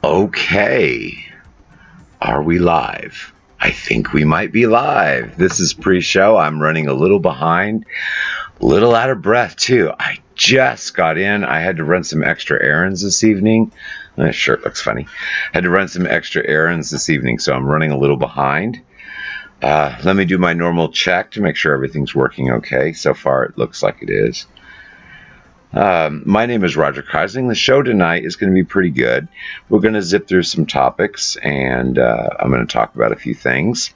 Okay, are we live? I think we might be live. This is pre-show. I'm running a little behind, a little out of breath too. I just got in. I had to run some extra errands this evening. That shirt looks funny. Had to run some extra errands this evening, so I'm running a little behind. Let me do my normal check to make sure everything's working okay. So far, it looks like it is. My name is Roger Keyserling. The show tonight is going to be pretty good. We're going to zip through some topics, and I'm going to talk about a few things.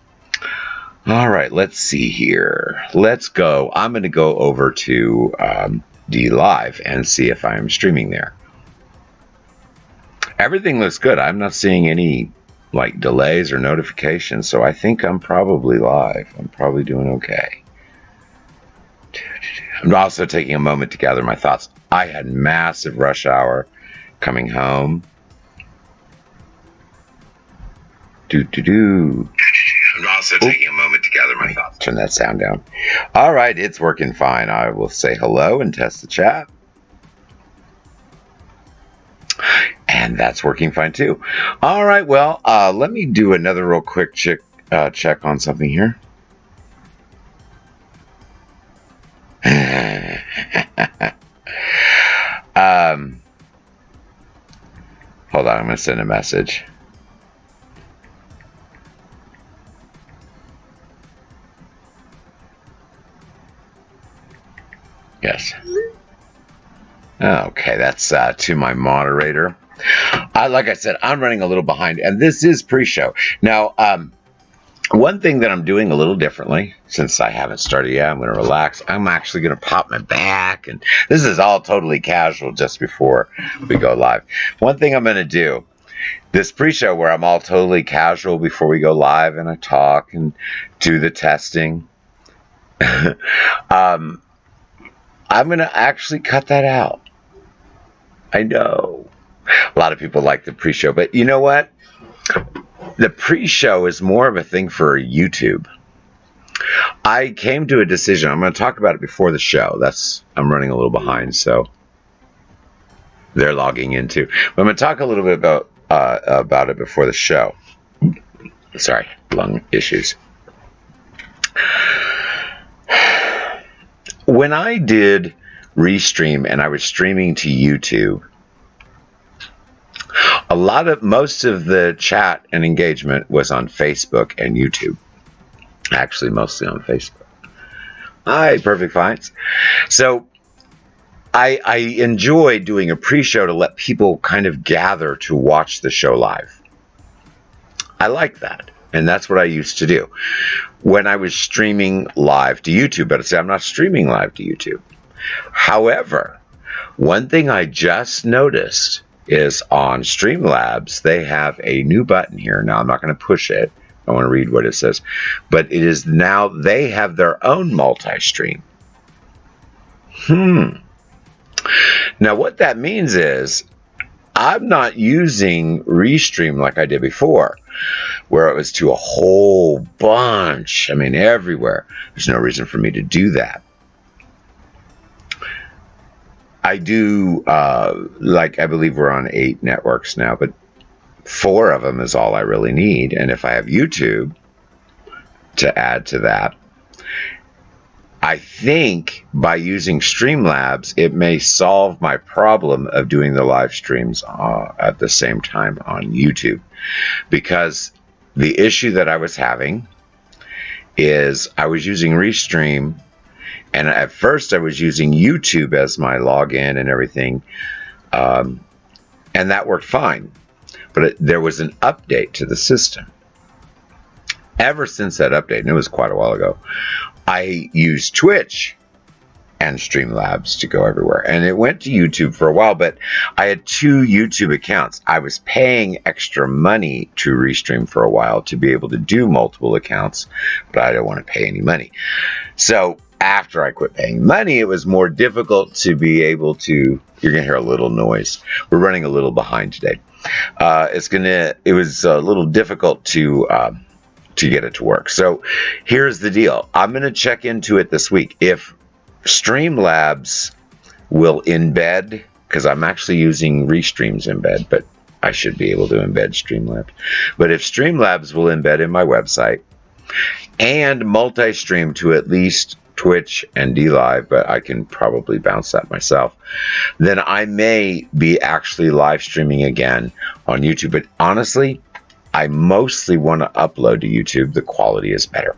All right, let's see here. Let's go. I'm going to go over to DLive and see if I am streaming there. Everything looks good. I'm not seeing any delays or notifications, so I think I'm probably live. I'm probably doing okay. I'm also taking a moment to gather my thoughts. I had massive rush hour coming home. I'm also taking a moment to gather my thoughts. Turn that sound down. All right, it's working fine. I will say hello and test the chat. And that's working fine too. All right, well, let me do another real quick check on something here. Hold on, I'm going to send a message. Yes. Okay, that's to my moderator. Like I said, I'm running a little behind, and this is pre-show. Now, one thing that I'm doing a little differently, since I haven't started yet, I'm going to relax. I'm actually going to pop my back, and this is all totally casual just before we go live. One thing I'm going to do, this pre-show where I'm all totally casual before we go live and I talk and do the testing, I'm going to actually cut that out. I know. A lot of people like the pre-show, but you know what? The pre-show is more of a thing for YouTube. I came to a decision. I'm going to talk about it before the show. I'm running a little behind, so they're logging in too. But I'm going to talk a little bit about it before the show. Sorry, lung issues. When I did Restream and I was streaming to YouTube, most of the chat and engagement was on Facebook and YouTube. Actually, mostly on Facebook. Hi, Perfect Finds. So I enjoy doing a pre-show to let people kind of gather to watch the show live. I like that. And that's what I used to do when I was streaming live to YouTube. But I say I'm not streaming live to YouTube. However, one thing I just noticed is on Streamlabs, they have a new button here. Now, I'm not going to push it. I want to read what it says. But it is now they have their own multi-stream. Now, what that means is I'm not using Restream like I did before, where it was to a whole bunch. I mean, everywhere. There's no reason for me to do that. I do, I believe we're on 8 networks now, but 4 of them is all I really need. And if I have YouTube to add to that, I think by using Streamlabs, it may solve my problem of doing the live streams at the same time on YouTube. Because the issue that I was having is I was using Restream, and at first I was using YouTube as my login and everything, and that worked fine. But there was an update to the system. Ever since that update, and it was quite a while ago, I used Twitch and Streamlabs to go everywhere. And it went to YouTube for a while, but I had 2 YouTube accounts. I was paying extra money to Restream for a while to be able to do multiple accounts, but I don't want to pay any money. So after I quit paying money, it was more difficult to be able to, you're going to hear a little noise. We're running a little behind today. It was a little difficult to get it to work. So here's the deal. I'm going to check into it this week. If Streamlabs will embed, because I'm actually using Restream's embed, but I should be able to embed Streamlabs. But if Streamlabs will embed in my website and multi-stream to at least Twitch and DLive, but I can probably bounce that myself, then I may be actually live streaming again on YouTube. But honestly, I mostly want to upload to YouTube. The quality is better.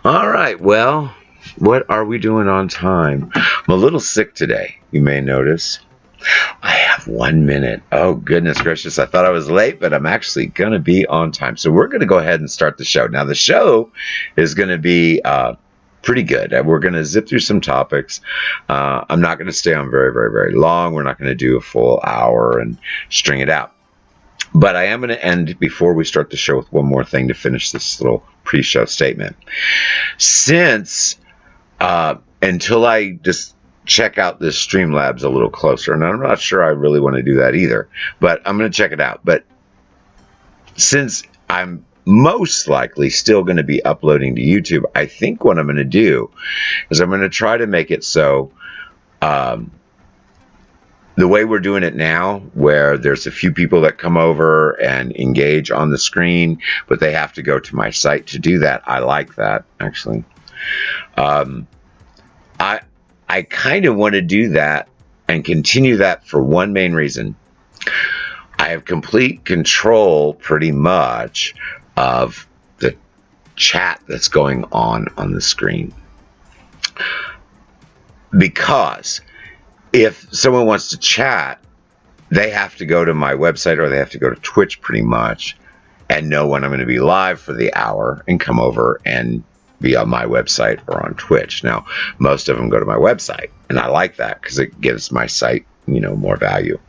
All right, well, what are we doing on time? I'm a little sick today, you may notice. I have 1 minute. Oh, goodness gracious. I thought I was late, but I'm actually going to be on time. So we're going to go ahead and start the show. Now, the show is going to be pretty good. We're going to zip through some topics. I'm not going to stay on very, very, very long. We're not going to do a full hour and string it out. But I am going to end before we start the show with one more thing to finish this little pre-show statement. Since until I just check out this Streamlabs a little closer, and I'm not sure I really want to do that either, but I'm going to check it out. But since I'm most likely still going to be uploading to YouTube, I think what I'm going to do is I'm going to try to make it so the way we're doing it now, where there's a few people that come over and engage on the screen, but they have to go to my site to do that. I like that, actually. I kind of want to do that and continue that for one main reason. I have complete control, pretty much, of the chat that's going on the screen. Because if someone wants to chat, they have to go to my website or they have to go to Twitch pretty much and know when I'm going to be live for the hour and come over and be on my website or on Twitch. Now, most of them go to my website, and I like that because it gives my site, more value.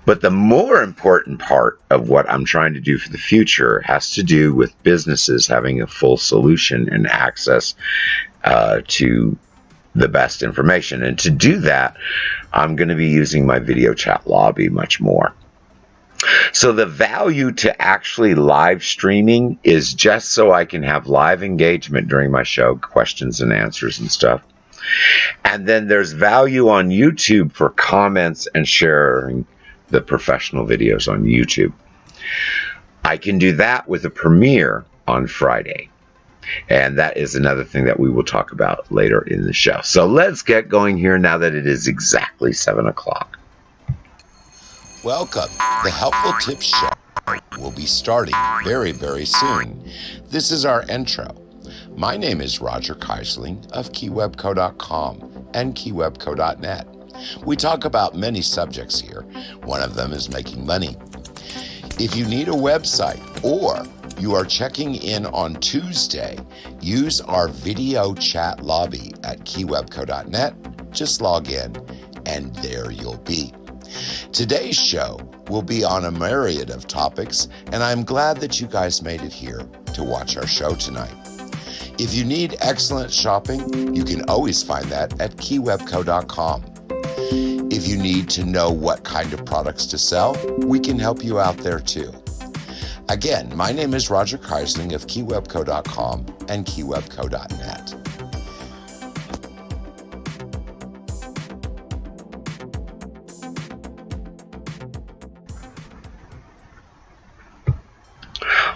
But the more important part of what I'm trying to do for the future has to do with businesses having a full solution and access to the best information. And to do that, I'm going to be using my video chat lobby much more. So the value to actually live streaming is just so I can have live engagement during my show, questions and answers and stuff. And then there's value on YouTube for comments and sharing the professional videos on YouTube. I can do that with a premiere on Friday. And that is another thing that we will talk about later in the show. So let's get going here now that it is exactly 7 o'clock. Welcome. The Helpful Tips Show will be starting very, very soon. This is our intro. My name is Roger Keyserling of keywebco.com and keywebco.net. We talk about many subjects here. One of them is making money. If you need a website or you are checking in on Tuesday, use our video chat lobby at keywebco.net. Just log in and there you'll be. Today's show will be on a myriad of topics, and I'm glad that you guys made it here to watch our show tonight. If you need excellent shopping, you can always find that at keywebco.com. If you need to know what kind of products to sell, we can help you out there too. Again, my name is Roger Keyserling of keywebco.com and keywebco.net.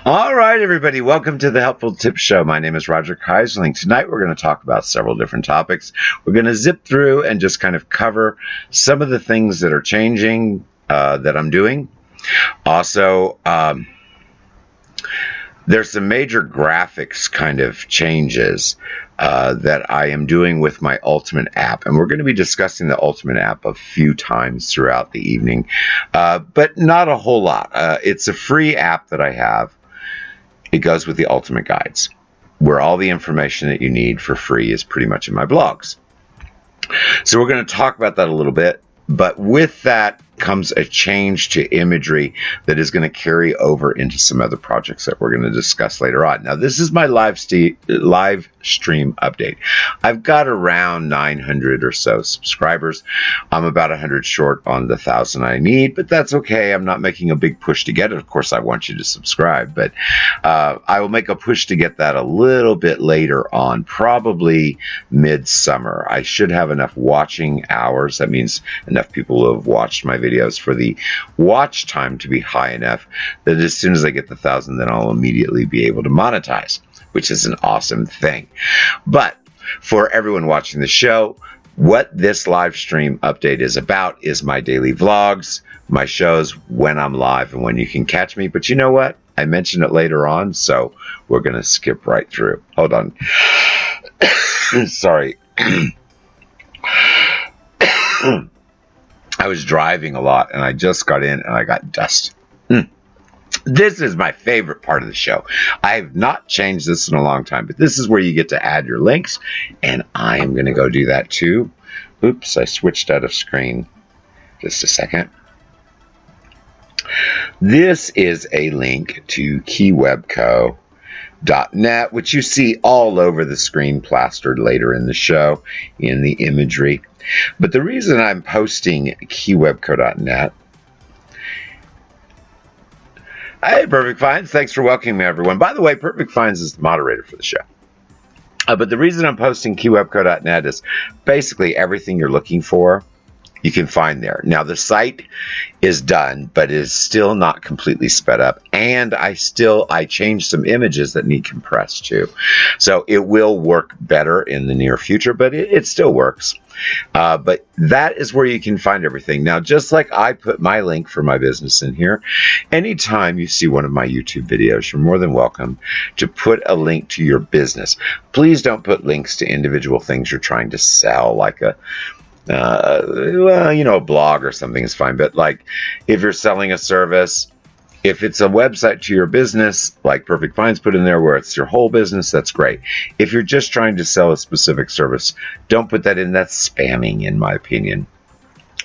All right, everybody, welcome to the Helpful Tips Show. My name is Roger Keyserling. Tonight we're going to talk about several different topics. We're going to zip through and just kind of cover some of the things that are changing that I'm doing. Also, there's some major graphics kind of changes that I am doing with my Ultimate app. And we're going to be discussing the Ultimate app a few times throughout the evening, but not a whole lot. It's a free app that I have. It goes with the Ultimate Guides, where all the information that you need for free is pretty much in my blogs. So we're going to talk about that a little bit. But with that comes a change to imagery that is going to carry over into some other projects that we're going to discuss later on. Now, this is my live stream update. I've got around 900 or so subscribers. I'm about 100 short on the 1,000 I need, but that's okay. I'm not making a big push to get it. Of course, I want you to subscribe, but I will make a push to get that a little bit later on, probably midsummer. I should have enough watching hours. That means enough people who have watched my videos videos for the watch time to be high enough that as soon as I get the 1,000, then I'll immediately be able to monetize, which is an awesome thing. But for everyone watching the show, what this live stream update is about is my daily vlogs, my shows, when I'm live and when you can catch me. But you know what? I mentioned it later on, so we're going to skip right through. Hold on. Sorry. I was driving a lot, and I just got in, and I got dust. This is my favorite part of the show. I have not changed this in a long time, but this is where you get to add your links, and I am going to go do that too. Oops, I switched out of screen. Just a second. This is a link to keywebco.net, which you see all over the screen plastered later in the show in the imagery. But the reason I'm posting keywebco.net. Hey, Perfect Finds. Thanks for welcoming me, everyone. By the way, Perfect Finds is the moderator for the show. But the reason I'm posting keywebco.net is basically everything you're looking for, you can find there. Now, the site is done, but it is still not completely sped up. And I changed some images that need compressed too. So it will work better in the near future, but it still works. But that is where you can find everything. Now, just like I put my link for my business in here, anytime you see one of my YouTube videos, you're more than welcome to put a link to your business. Please don't put links to individual things you're trying to sell, like a blog or something is fine. But like if you're selling a service, if it's a website to your business, like Perfect Finds put in there where it's your whole business, that's great. If you're just trying to sell a specific service, don't put that in. That's spamming, in my opinion.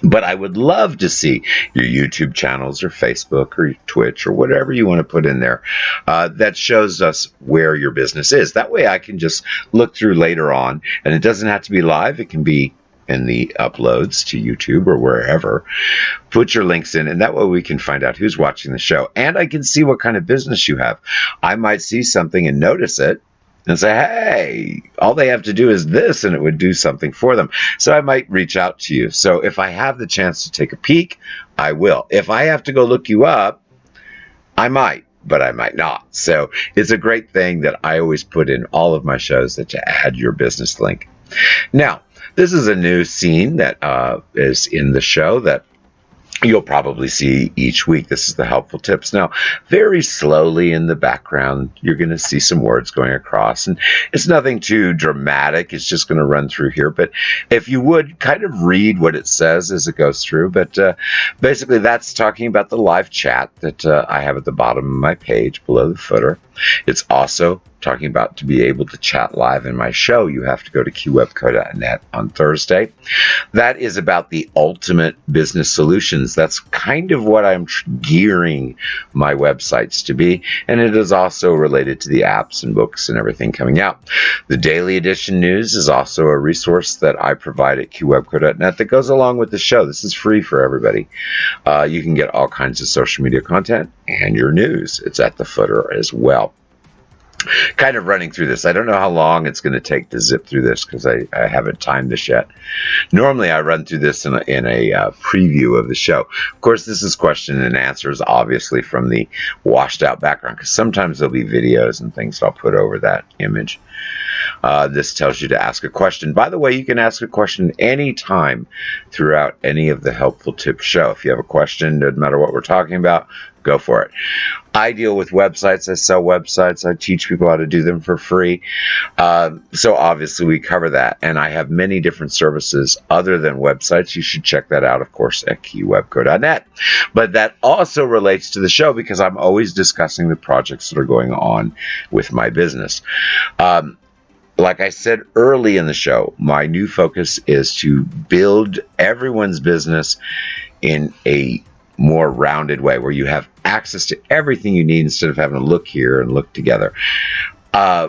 But I would love to see your YouTube channels or Facebook or Twitch or whatever you want to put in there that shows us where your business is. That way I can just look through later on, and it doesn't have to be live. It can be in the uploads to YouTube or wherever. Put your links in, and that way we can find out who's watching the show. And I can see what kind of business you have. I might see something and notice it and say, hey, all they have to do is this, and it would do something for them. So I might reach out to you. So if I have the chance to take a peek, I will. If I have to go look you up, I might, but I might not. So it's a great thing that I always put in all of my shows that you add your business link. Now, this is a new scene that is in the show that you'll probably see each week. This is the helpful tips. Now, very slowly in the background, you're going to see some words going across, and it's nothing too dramatic. It's just going to run through here. But if you would kind of read what it says as it goes through, but basically that's talking about the live chat that I have at the bottom of my page below the footer. It's also talking about to be able to chat live in my show, you have to go to keywebco.net on Thursday. That is about the ultimate business solutions. That's kind of what I'm gearing my websites to be. And it is also related to the apps and books and everything coming out. The Daily Edition News is also a resource that I provide at keywebco.net that goes along with the show. This is free for everybody. You can get all kinds of social media content and your news. It's at the footer as well. Kind of running through this. I don't know how long it's going to take to zip through this because I haven't timed this yet. Normally, I run through this in a preview of the show. Of course, this is question and answers, obviously, from the washed out background, because sometimes there'll be videos and things I'll put over that image. This tells you to ask a question. By the way, you can ask a question anytime throughout any of the Helpful Tips show. If you have a question, doesn't matter what we're talking about, go for it. I deal with websites. I sell websites. I teach people how to do them for free. So obviously we cover that. And I have many different services other than websites. You should check that out, of course, at keywebco.net. But that also relates to the show because I'm always discussing the projects that are going on with my business. Like I said early in the show, my new focus is to build everyone's business in a more rounded way where you have access to everything you need instead of having to look here and look together.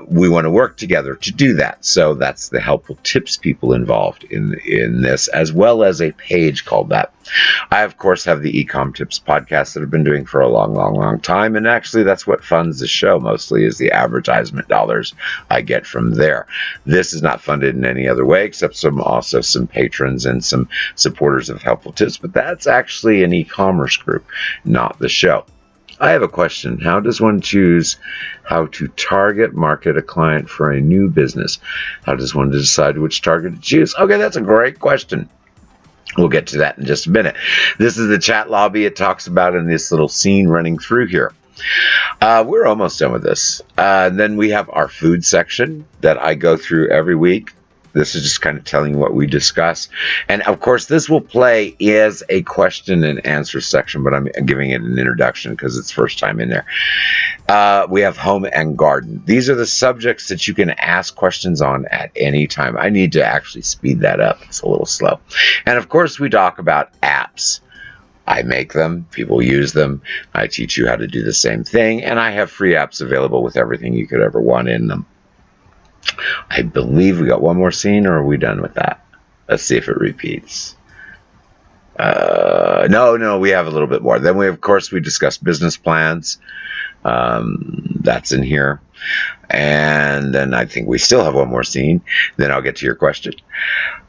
we want to work together to do that. So that's the helpful tips people involved in this, as well as a page called that. I, of course, have the eCom Tips podcast that I've been doing for a long time. And actually, that's what funds the show mostly, is the advertisement dollars I get from there. This is not funded in any other way, except some patrons and some supporters of Helpful Tips. But that's actually an e-commerce group, not the show. I have a question. How does one choose how to target market a client for a new business? How does one decide which target to choose? Okay, that's a great question. We'll get to that in just a minute. This is the chat lobby. It talks about in this little scene running through here. We're almost done with this. Then we have our food section that I go through every week. This is just kind of telling you what we discuss. And, of course, this will play as a question and answer section, but I'm giving it an introduction because it's first time in there. We have home and garden. These are the subjects that you can ask questions on at any time. I need to actually speed that up. It's a little slow. And, of course, we talk about apps. I make them, people use them, I teach you how to do the same thing, and I have free apps available with everything you could ever want in them. I believe we got one more scene, or are we done with that? Let's see if it repeats. No, we have a little bit more. Then we discuss business plans. That's in here. And then I think we still have one more scene. Then I'll get to your question.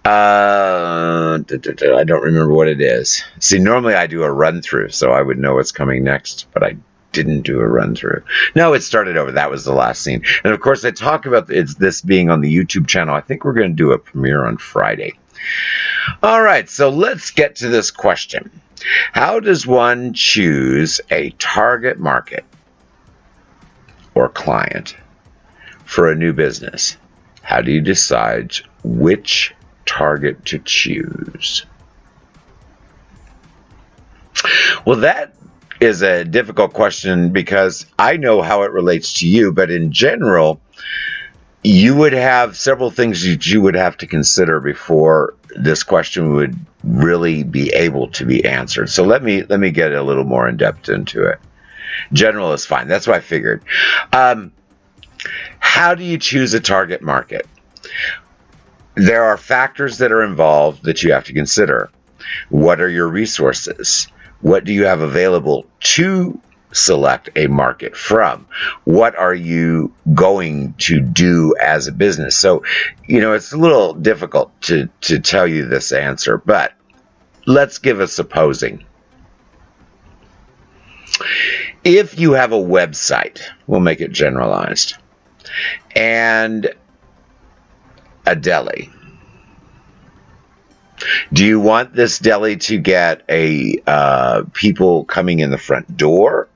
I don't remember what it is. See, normally I do a run through, so I would know what's coming next, but I didn't do a run through. No, it started over. That was the last scene. And of course, I talk about this being on the YouTube channel. I think we're going to do a premiere on Friday. All right, so let's get to this question. How does one choose a target market or client for a new business? How do you decide which target to choose? Well, that is a difficult question because I know how it relates to you, but in general, you would have several things that you would have to consider before this question would really be able to be answered. So let me get a little more in depth into it. General is fine. That's what I figured. How do you choose a target market? There are factors that are involved that you have to consider. What are your resources? What do you have available to select a market from? What are you going to do as a business? So, it's a little difficult to tell you this answer, but let's give a supposing. If you have a website, we'll make it generalized, and a deli. Do you want this deli to get people coming in the front door?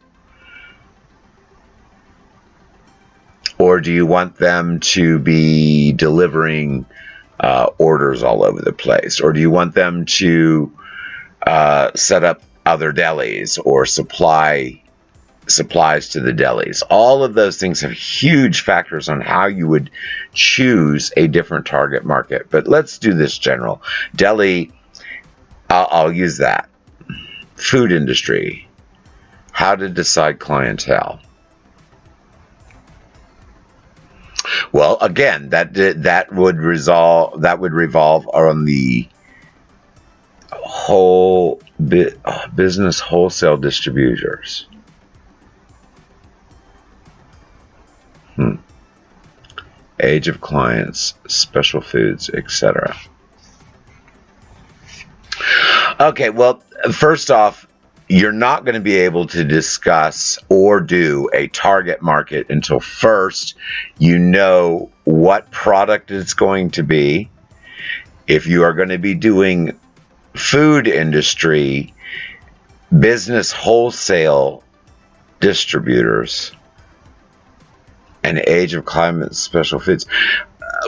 Or do you want them to be delivering orders all over the place? Or do you want them to set up other delis or supply supplies to the delis? All of those things have huge factors on how you would choose a different target market. But let's do this general. Deli, I'll use that. Food industry. How to decide clientele. Well, again, that would revolve on the whole business wholesale distributors. Age of clients, special foods, etc. Okay, well, first off, you're not going to be able to discuss or do a target market until first you know what product it's going to be. If you are going to be doing food industry, business wholesale distributors, and age of climate, special foods.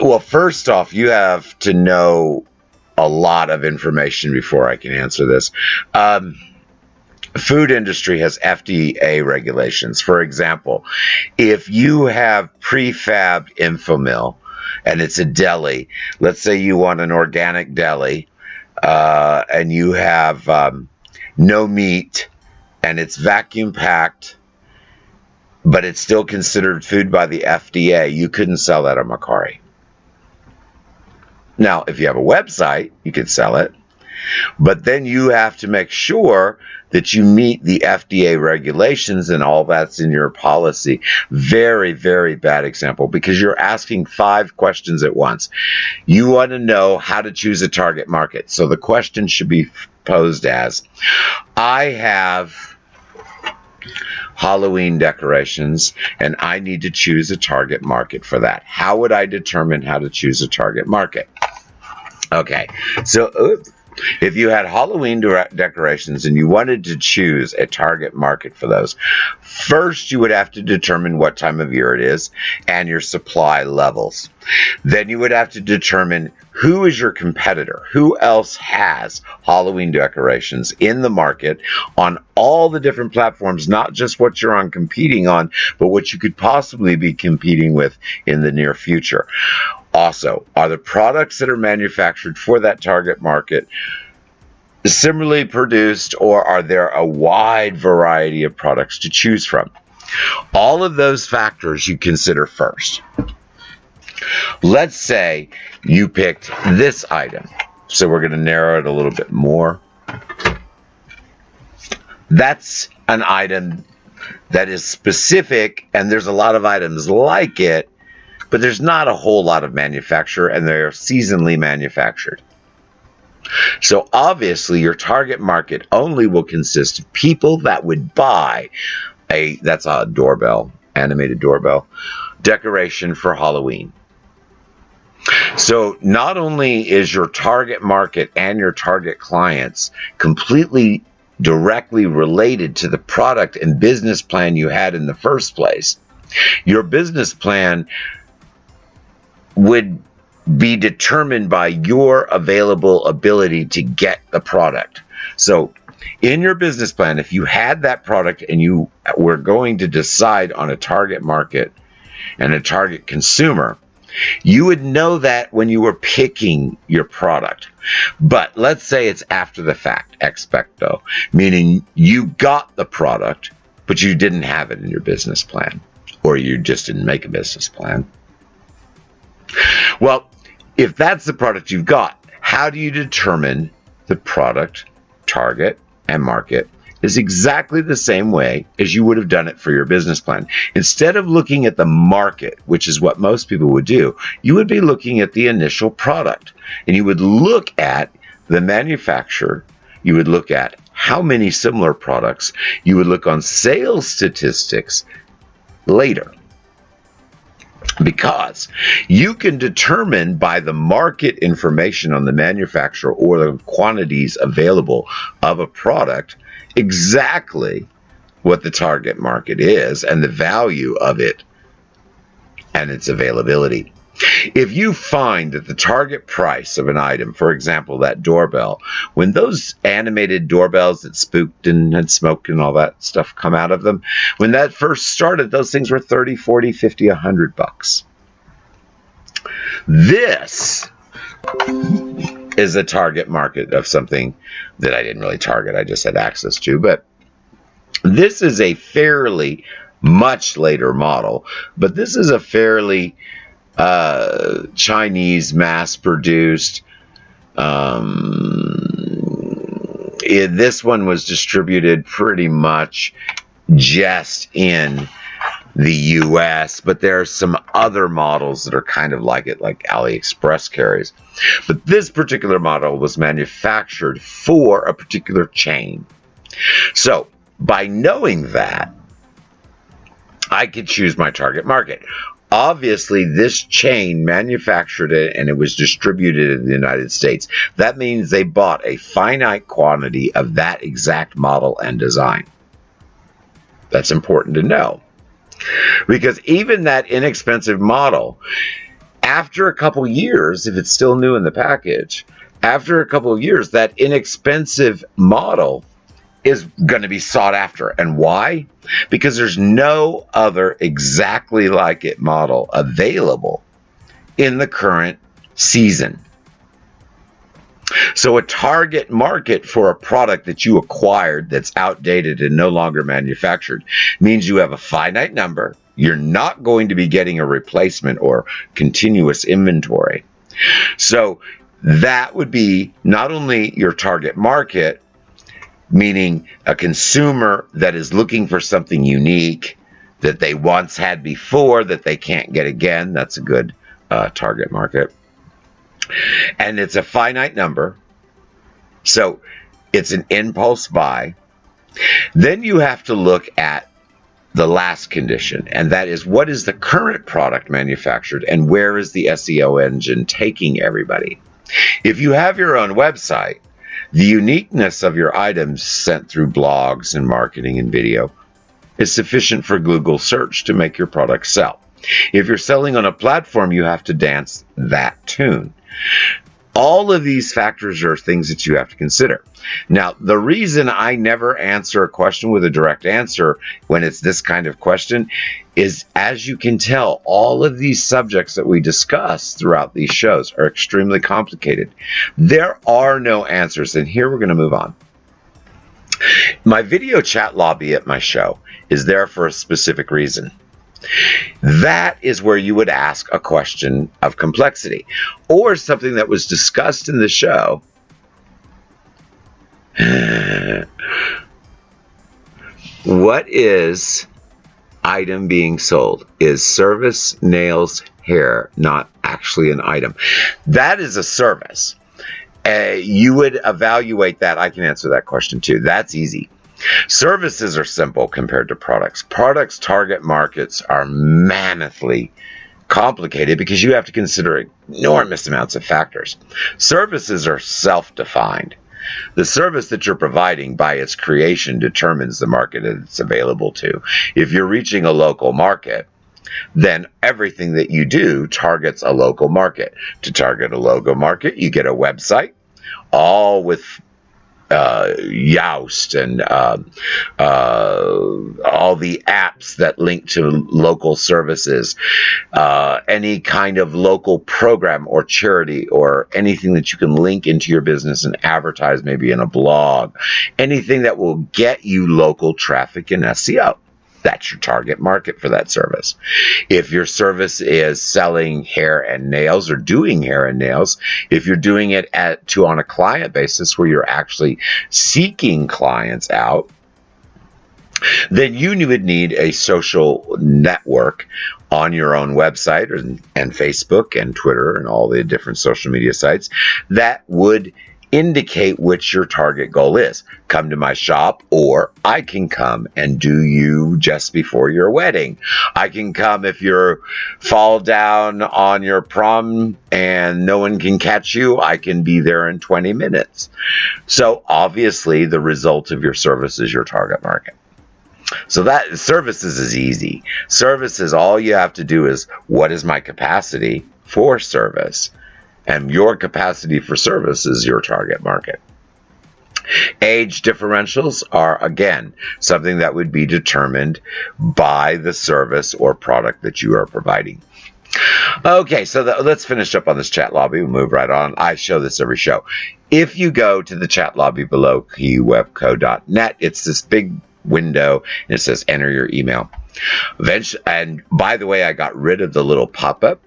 Well, first off, you have to know a lot of information before I can answer this. Food industry has FDA regulations. For example, if you have prefabbed Infomil and it's a deli, let's say you want an organic deli, and you have no meat and it's vacuum packed but it's still considered food by the FDA, you couldn't sell that on Mercari. Now, if you have a website, you could sell it, but then you have to make sure that you meet the FDA regulations and all that's in your policy. Very, very bad example, because you're asking 5 questions at once. You want to know how to choose a target market. So the question should be posed as, I have Halloween decorations and I need to choose a target market for that. How would I determine how to choose a target market? Okay, so if you had Halloween decorations and you wanted to choose a target market for those, first you would have to determine what time of year it is and your supply levels. Then you would have to determine who is your competitor, who else has Halloween decorations in the market on all the different platforms, not just what you're competing on, but what you could possibly be competing with in the near future. Also, are the products that are manufactured for that target market similarly produced, or are there a wide variety of products to choose from? All of those factors you consider first. Let's say you picked this item. So we're going to narrow it a little bit more. That's an item that is specific, and there's a lot of items like it, but there's not a whole lot of manufacture, and they're seasonally manufactured. So obviously your target market only will consist of people that would buy that's a doorbell, animated doorbell, decoration for Halloween. So not only is your target market and your target clients completely directly related to the product and business plan you had in the first place, your business plan would be determined by your available ability to get the product. So in your business plan, if you had that product and you were going to decide on a target market and a target consumer, you would know that when you were picking your product. But let's say it's after the fact, ex pecto, meaning you got the product, but you didn't have it in your business plan, or you just didn't make a business plan. Well, if that's the product you've got, how do you determine the product, target, and market is exactly the same way as you would have done it for your business plan. Instead of looking at the market, which is what most people would do, you would be looking at the initial product. And you would look at the manufacturer, you would look at how many similar products, you would look on sales statistics later. Because you can determine by the market information on the manufacturer or the quantities available of a product exactly what the target market is and the value of it and its availability. If you find that the target price of an item, for example, that doorbell, when those animated doorbells that spooked and had smoke and all that stuff come out of them, when that first started, those things were 30, 40, 50, $100. This is a target market of something that I didn't really target, I just had access to, but this is a fairly much later model, but this is a fairly Chinese mass-produced. This one was distributed pretty much just in the US, but there are some other models that are kind of like it, like AliExpress carries. But this particular model was manufactured for a particular chain. So by knowing that, I could choose my target market. Obviously, this chain manufactured it and it was distributed in the United States. That means they bought a finite quantity of that exact model and design. That's important to know. Because even that inexpensive model, after a couple years, if it's still new in the package, after a couple of years, that inexpensive model is going to be sought after. And why? Because there's no other exactly like it model available in the current season. So a target market for a product that you acquired that's outdated and no longer manufactured means you have a finite number. You're not going to be getting a replacement or continuous inventory. So that would be not only your target market, meaning a consumer that is looking for something unique that they once had before that they can't get again. That's a good target market. And it's a finite number. So it's an impulse buy. Then you have to look at the last condition, and that is, what is the current product manufactured and where is the SEO engine taking everybody? If you have your own website, the uniqueness of your items sent through blogs and marketing and video is sufficient for Google search to make your product sell. If you're selling on a platform, you have to dance that tune. All of these factors are things that you have to consider. Now, the reason I never answer a question with a direct answer when it's this kind of question is, as you can tell, all of these subjects that we discuss throughout these shows are extremely complicated. There are no answers, and here we're going to move on. My video chat lobby at my show is there for a specific reason. That is where you would ask a question of complexity or something that was discussed in the show. What is item being sold? Is service, nails, hair not actually an item? That is a service. You would evaluate that. I can answer that question too. That's easy. Services are simple compared to products. Products' target markets are mammothly complicated because you have to consider enormous amounts of factors. Services are self-defined. The service that you're providing by its creation determines the market it's available to. If you're reaching a local market, then everything that you do targets a local market. To target a local market, you get a website, all with Yoast and all the apps that link to local services, any kind of local program or charity or anything that you can link into your business and advertise, maybe in a blog, anything that will get you local traffic and SEO. That's your target market for that service. If your service is selling hair and nails or doing hair and nails, if you're doing it on a client basis where you're actually seeking clients out, then you would need a social network on your own website and Facebook and Twitter and all the different social media sites that would indicate which your target goal is. Come to my shop, or I can come and do you just before your wedding. I can come if you fall down on your prom and no one can catch you. I can be there in 20 minutes. So obviously the result of your service is your target market. So that services is easy. Services, all you have to do is, what is my capacity for service? And your capacity for service is your target market. Age differentials are, again, something that would be determined by the service or product that you are providing. Okay, so let's finish up on this chat lobby. We'll move right on. I show this every show. If you go to the chat lobby below keywebco.net, it's this big window, and it says enter your email. And by the way, I got rid of the little pop-up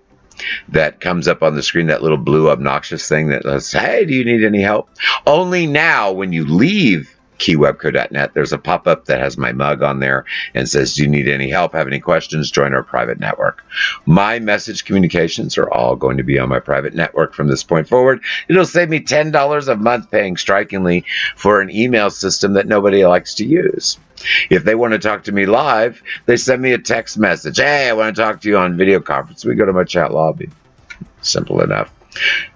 that comes up on the screen, that little blue obnoxious thing that says, hey, do you need any help? Only now, when you leave keywebco.net, there's a pop-up that has my mug on there and says, do you need any help, have any questions, join our private network. My message communications are all going to be on my private network from this point forward. It'll save me $10 a month paying strikingly for an email system that nobody likes to use. If they want to talk to me live, they send me a text message. Hey, I want to talk to you on video conference. We go to my chat lobby. Simple enough.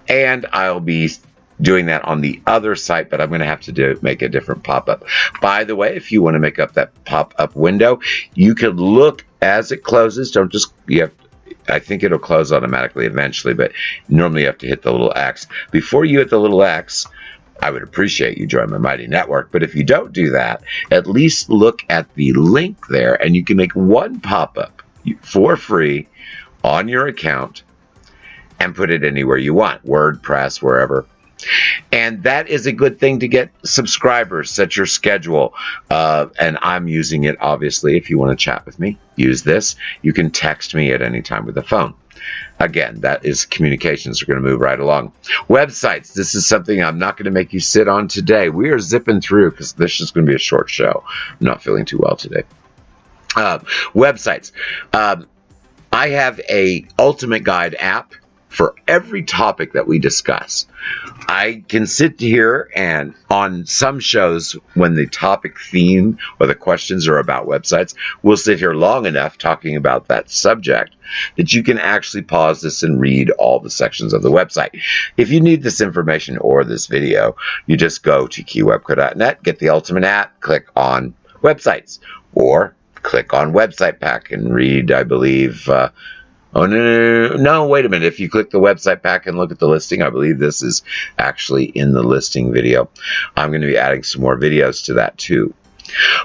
And I'll be doing that on the other site, but I'm going to have to make a different pop-up. By the way, if you want to make up that pop-up window, you could look as it closes. I think it'll close automatically eventually, but normally you have to hit the little X. Before you hit the little X, I would appreciate you join my mighty network. But if you don't do that, at least look at the link there, and you can make one pop-up for free on your account and put it anywhere you want, WordPress, wherever. And that is a good thing to get subscribers. Set your schedule. And I'm using it, obviously. If you want to chat with me, use this. You can text me at any time with the phone. Again, that is communications. We're going to move right along. Websites. This is something I'm not going to make you sit on today. We are zipping through because this is going to be a short show. I'm not feeling too well today. Websites. I have a Ultimate Guide app for every topic that we discuss. I can sit here and on some shows when the topic theme or the questions are about websites, we'll sit here long enough talking about that subject that you can actually pause this and read all the sections of the website. If you need this information or this video, you just go to keywebco.net, get the Ultimate app, click on websites, or click on Website Pack and read, I believe, oh, no, wait a minute. If you click the website pack and look at the listing, I believe this is actually in the listing video. I'm going to be adding some more videos to that too.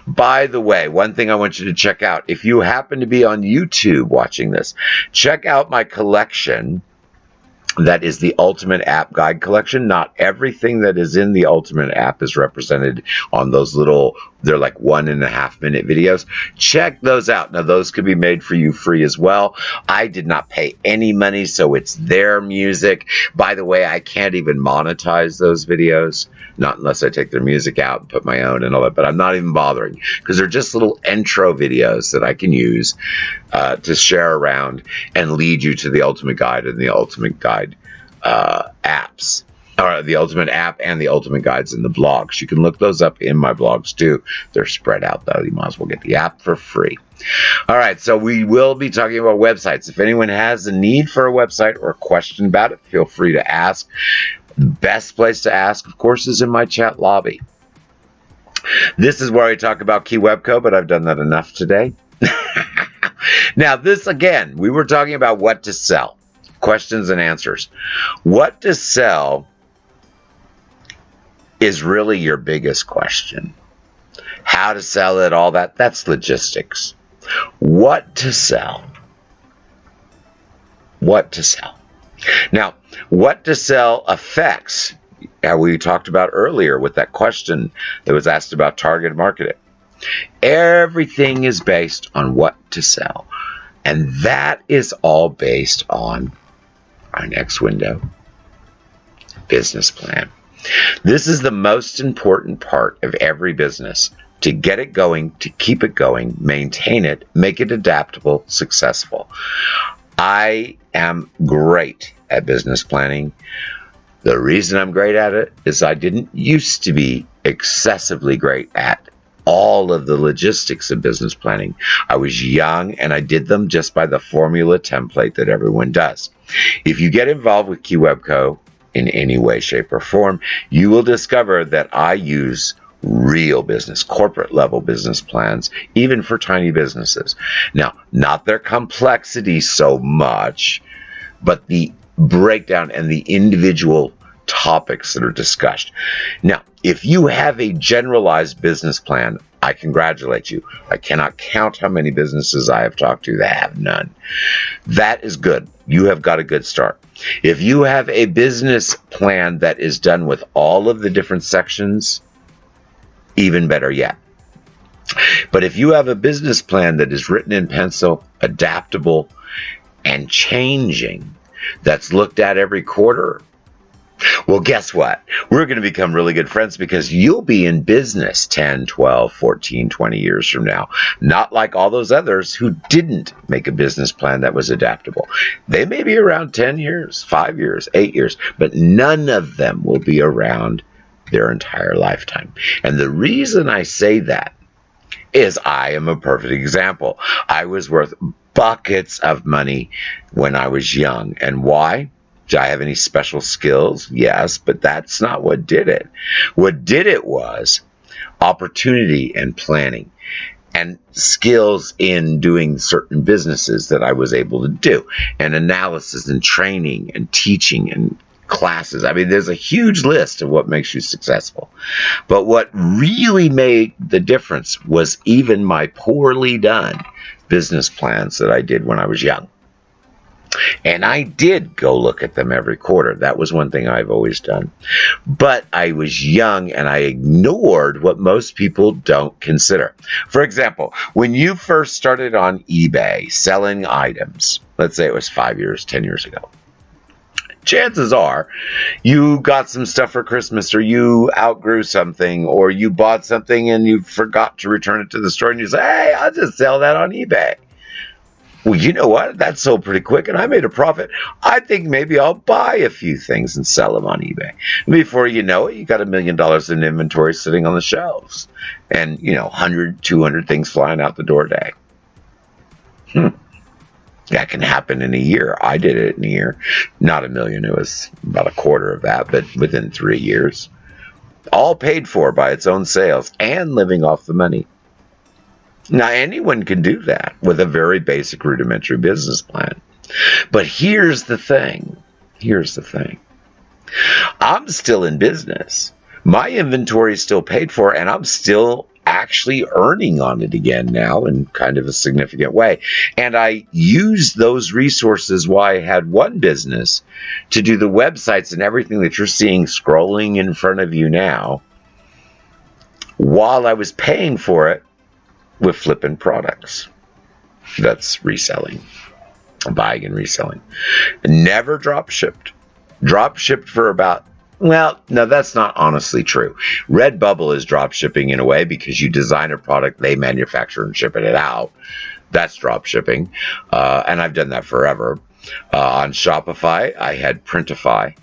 By the way, one thing I want you to check out, if you happen to be on YouTube watching this, check out my collection. That is the Ultimate App Guide collection. Not everything that is in the Ultimate app is represented on those little, they're like 1.5 minute videos. Check those out. Now, those could be made for you free as well. I did not pay any money, so it's their music. By the way, I can't even monetize those videos, not unless I take their music out and put my own and all that, but I'm not even bothering because they're just little intro videos that I can use to share around and lead you to the Ultimate Guide and the Ultimate Guide apps, or the Ultimate app and the Ultimate Guides in the blogs. You can look those up in my blogs too. They're spread out though. You might as well get the app for free. All right, so we will be talking about websites. If anyone has a need for a website or a question about it, feel free to ask. The best place to ask, of course, is in my chat lobby. This is where I talk about KeyWebco, but I've done that enough today. Now, this again, we were talking about what to sell. Questions and answers. What to sell is really your biggest question. How to sell it, all that, that's logistics. What to sell? What to sell? Now, what to sell affects, how we talked about earlier with that question that was asked about target marketing. Everything is based on what to sell. And that is all based on our next window, business plan. This is the most important part of every business. To get it going, to keep it going, maintain it, make it adaptable, successful. I am great at business planning. The reason I'm great at it is I didn't used to be excessively great at all of the logistics of business planning. I was young and I did them just by the formula template that everyone does. If you get involved with KeyWebco in any way, shape, or form, you will discover that I use real business, corporate level business plans, even for tiny businesses. Now, not their complexity so much, but the breakdown and the individual topics that are discussed. Now, if you have a generalized business plan, I congratulate you. I cannot count how many businesses I have talked to that have none. That is good. You have got a good start. If you have a business plan that is done with all of the different sections, even better yet. But if you have a business plan that is written in pencil, adaptable, and changing, that's looked at every quarter, well, guess what? We're going to become really good friends because you'll be in business 10, 12, 14, 20 years from now. Not like all those others who didn't make a business plan that was adaptable. They may be around 10 years, 5 years, 8 years, but none of them will be around their entire lifetime. And the reason I say that is I am a perfect example. I was worth buckets of money when I was young. And why? Did I have any special skills? Yes, but that's not what did it. What did it was opportunity and planning and skills in doing certain businesses that I was able to do, and analysis and training and teaching and classes. I mean, there's a huge list of what makes you successful. But what really made the difference was even my poorly done business plans that I did when I was young. And I did go look at them every quarter. That was one thing I've always done. But I was young and I ignored what most people don't consider. For example, when you first started on eBay selling items, let's say it was 5 years, 10 years ago, chances are you got some stuff for Christmas, or you outgrew something, or you bought something and you forgot to return it to the store, and you say, hey, I'll just sell that on eBay. Well, you know what? That sold pretty quick and I made a profit. I think maybe I'll buy a few things and sell them on eBay. Before you know it, you got $1 million in inventory sitting on the shelves, and 100, 200 things flying out the door a day. That can happen in a year. I did it in a year. Not $1 million. It was about a quarter of that, but within 3 years. All paid for by its own sales and living off the money. Now, anyone can do that with a very basic rudimentary business plan. But here's the thing. I'm still in business. My inventory is still paid for, and I'm still actually earning on it again now in kind of a significant way. And I used those resources while I had one business to do the websites and everything that you're seeing scrolling in front of you now, while I was paying for it with flipping products. That's reselling, buying and reselling. Never drop shipped. Drop shipped for about, well, no, that's not honestly true. Redbubble is drop shipping in a way, because you design a product, they manufacture and ship it out. That's drop shipping. And I've done that forever. On Shopify, I had Printify,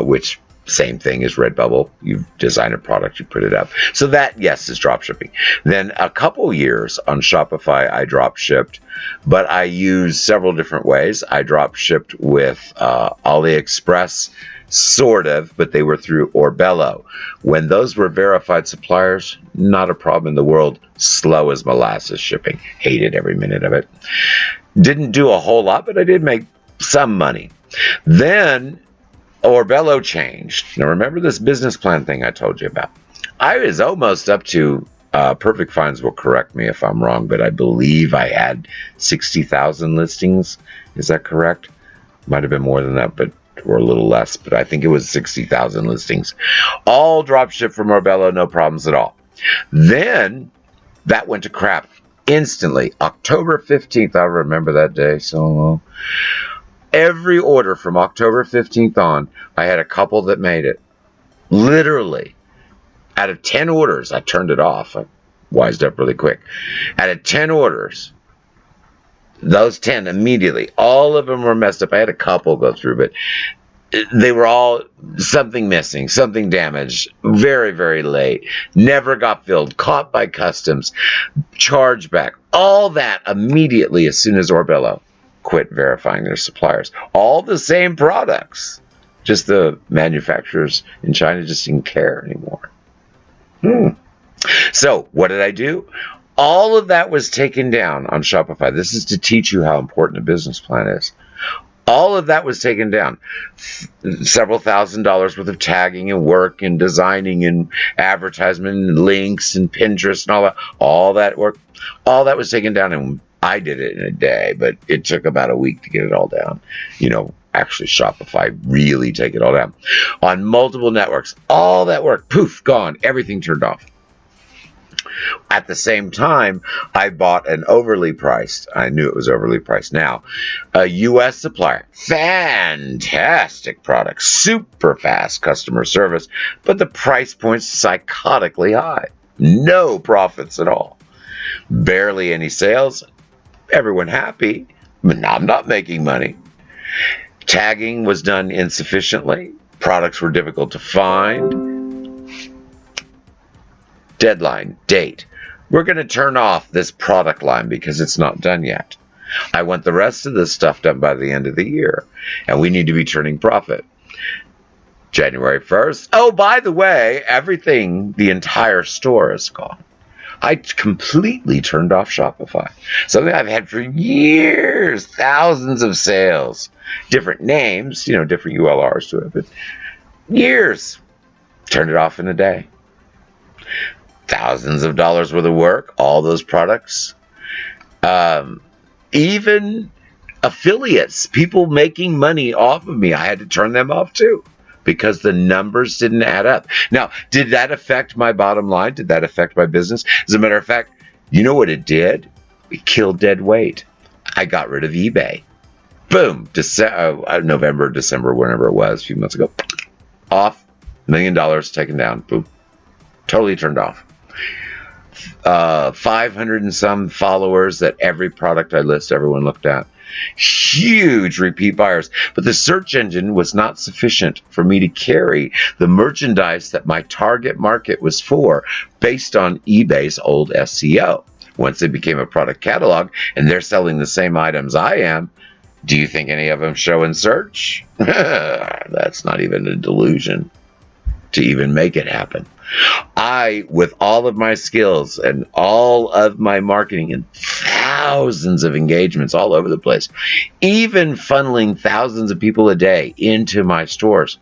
which same thing as Redbubble. You design a product, you put it up. So that, yes, is drop shipping. Then a couple years on Shopify, I drop shipped, but I used several different ways. I drop shipped with AliExpress, sort of, but they were through Orbello. When those were verified suppliers, not a problem in the world. Slow as molasses shipping. Hated every minute of it. Didn't do a whole lot, but I did make some money. Then Orbello changed. Now, remember this business plan thing I told you about? I was almost up to, Perfect Finds will correct me if I'm wrong, but I believe I had 60,000 listings. Is that correct? Might have been more than that, or a little less, but I think it was 60,000 listings. All drop shipped from Orbello, no problems at all. Then that went to crap instantly. October 15th, I remember that day so long. Every order from October 15th on, I had a couple that made it. Literally. Out of 10 orders, I turned it off. I wised up really quick. Out of 10 orders, those 10 immediately, all of them were messed up. I had a couple go through, but they were all something missing, something damaged, very, very late, never got filled, caught by customs, chargeback, all that immediately as soon as Orbello quit verifying their suppliers. All the same products, just the manufacturers in China just didn't care anymore. So what did I do? All of that was taken down on Shopify. This is to teach you how important a business plan is. All of that was taken down. Several $1,000s worth of tagging and work and designing and advertisement and links and Pinterest and all that work. All that was taken down, and I did it in a day, but it took about a week to get it all down. Actually Shopify really take it all down. On multiple networks, all that work, poof, gone. Everything turned off. At the same time, I bought an overly priced, I knew it was overly priced now, a U.S. supplier. Fantastic product, super fast customer service, but the price point's psychotically high. No profits at all. Barely any sales. Everyone happy, but I'm not making money. Tagging was done insufficiently. Products were difficult to find. Deadline, date. We're going to turn off this product line because it's not done yet. I want the rest of this stuff done by the end of the year, and we need to be turning profit. January 1st. Oh, by the way, everything, the entire store is gone. I completely turned off Shopify. Something I've had for years, thousands of sales, different names, different ULRs to it, but years. Turned it off in a day. Thousands of dollars worth of work, all those products. Even Affiliates, people making money off of me, I had to turn them off too because the numbers didn't add up. Now, did that affect my bottom line? Did that affect my business? As a matter of fact, you know what it did? It killed dead weight. I got rid of eBay. Boom. November, December, whenever it was, a few months ago. Off. $1 million taken down. Boom. Totally turned off. 500 and some followers that every product I list, everyone looked at. Huge repeat buyers. But the search engine was not sufficient for me to carry the merchandise that my target market was for based on eBay's old SEO. Once they became a product catalog and they're selling the same items I am, do you think any of them show in search? That's not even a delusion to even make it happen. I, with all of my skills and all of my marketing and thousands of engagements all over the place, even funneling thousands of people a day into my stores,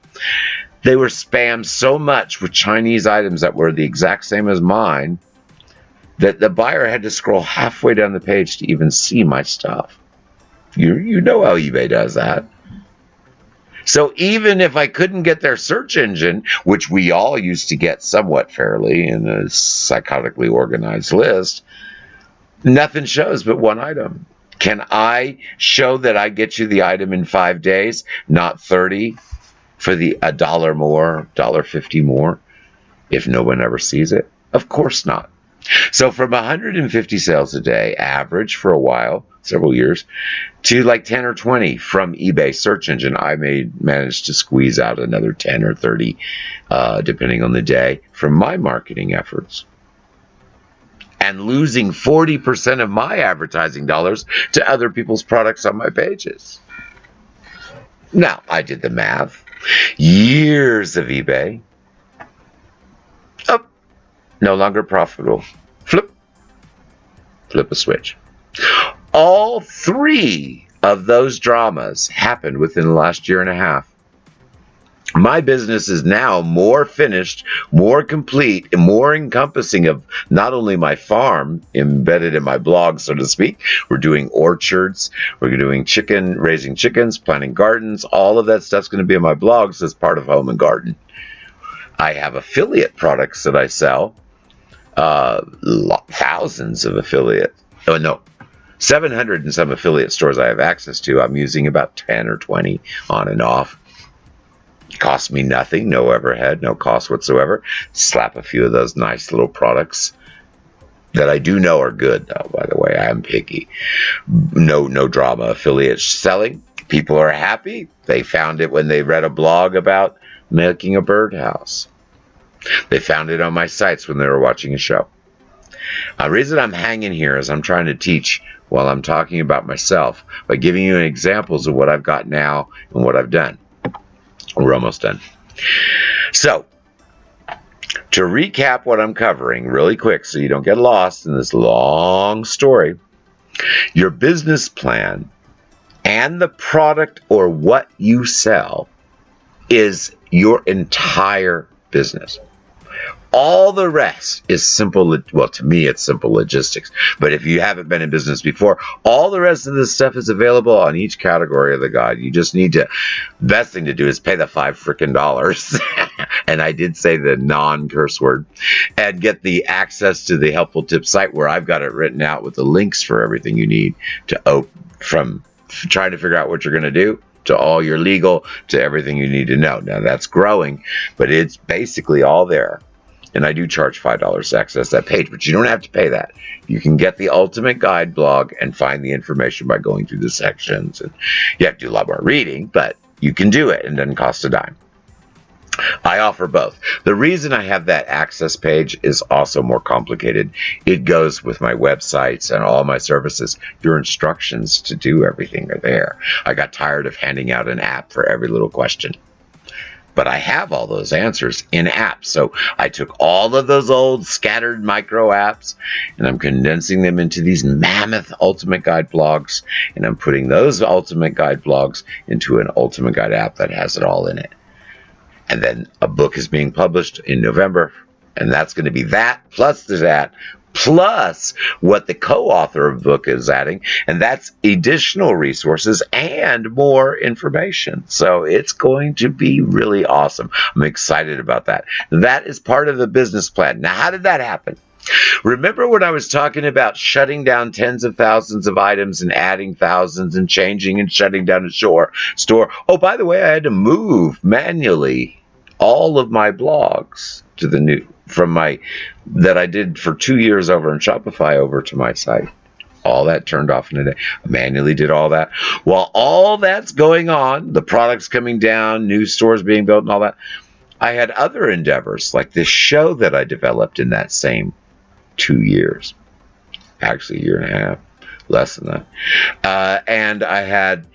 they were spammed so much with Chinese items that were the exact same as mine that the buyer had to scroll halfway down the page to even see my stuff. You know how eBay does that. So even if I couldn't get their search engine, which we all used to get somewhat fairly in a psychotically organized list, nothing shows but one item. Can I show that I get you the item in 5 days, not 30 for the $1 more, $1.50 more, if no one ever sees it? Of course not. So from 150 sales a day, average for a while, several years, to like 10 or 20 from eBay search engine, I managed to squeeze out another 10 or 30, depending on the day, from my marketing efforts. And losing 40% of my advertising dollars to other people's products on my pages. Now, I did the math. Years of eBay. Oh, no longer profitable. Flip a switch. All 3 of those dramas happened within the last year and a half. My business is now more finished, more complete, and more encompassing of not only my farm embedded in my blog, so to speak. We're doing orchards. We're doing raising chickens, planting gardens. All of that stuff's going to be in my blogs as part of Home and Garden. I have affiliate products that I sell. Thousands of affiliate. Oh, no. 700 and some affiliate stores I have access to. I'm using about 10 or 20 on and off. Cost me nothing, no overhead, no cost whatsoever. Slap a few of those nice little products that I do know are good, though, by the way. I am picky. No drama. Affiliate selling. People are happy. They found it when they read a blog about making a birdhouse. They found it on my sites when they were watching a show. The reason I'm hanging here is I'm trying to teach while I'm talking about myself by giving you examples of what I've got now and what I've done. We're almost done. So, to recap what I'm covering really quick so you don't get lost in this long story, your business plan and the product or what you sell is your entire business. All the rest is simple. Well, to me, it's simple logistics. But if you haven't been in business before, all the rest of this stuff is available on each category of the guide. You just need to, best thing to do is pay the $5 and I did say the non-curse word, and get the access to the Helpful Tips site where I've got it written out with the links for everything you need to from trying to figure out what you're going to do to all your legal, to everything you need to know. Now, that's growing, but it's basically all there. And I do charge $5 to access that page, but you don't have to pay that. You can get the Ultimate Guide blog and find the information by going through the sections. And you have to do a lot more reading, but you can do it and it doesn't cost a dime. I offer both. The reason I have that access page is also more complicated. It goes with my websites and all my services. Your instructions to do everything are there. I got tired of handing out an app for every little question. But I have all those answers in apps. So I took all of those old scattered micro apps and I'm condensing them into these mammoth Ultimate Guide blogs. And I'm putting those Ultimate Guide blogs into an Ultimate Guide app that has it all in it. And then a book is being published in November. And that's going to be that plus that plus what the co-author of the book is adding, and that's additional resources and more information. So it's going to be really awesome. I'm excited about that. That is part of the business plan. Now, how did that happen? Remember when I was talking about shutting down tens of thousands of items and adding thousands and changing and shutting down a store? Oh, by the way, I had to move manually all of my blogs to the new that I did for 2 years over in Shopify over to my site. All that turned off in a day. I manually did all that. While all that's going on, the products coming down, new stores being built and all that, I had other endeavors like this show that I developed in that same 2 years, actually a year and a half, less than that. And I had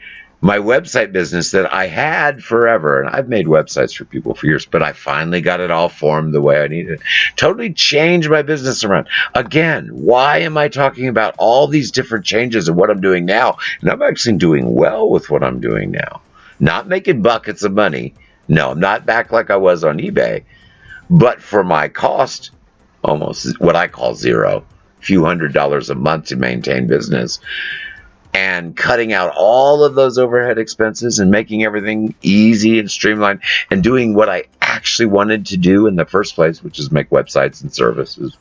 my website business that I had forever, and I've made websites for people for years, but I finally got it all formed the way I needed it. Totally changed my business around. Again, why am I talking about all these different changes and what I'm doing now? And I'm actually doing well with what I'm doing now. Not making buckets of money. No, I'm not back like I was on eBay. But for my cost, almost what I call zero, a few $100s a month to maintain business, and cutting out all of those overhead expenses and making everything easy and streamlined and doing what I actually wanted to do in the first place, which is make websites and services.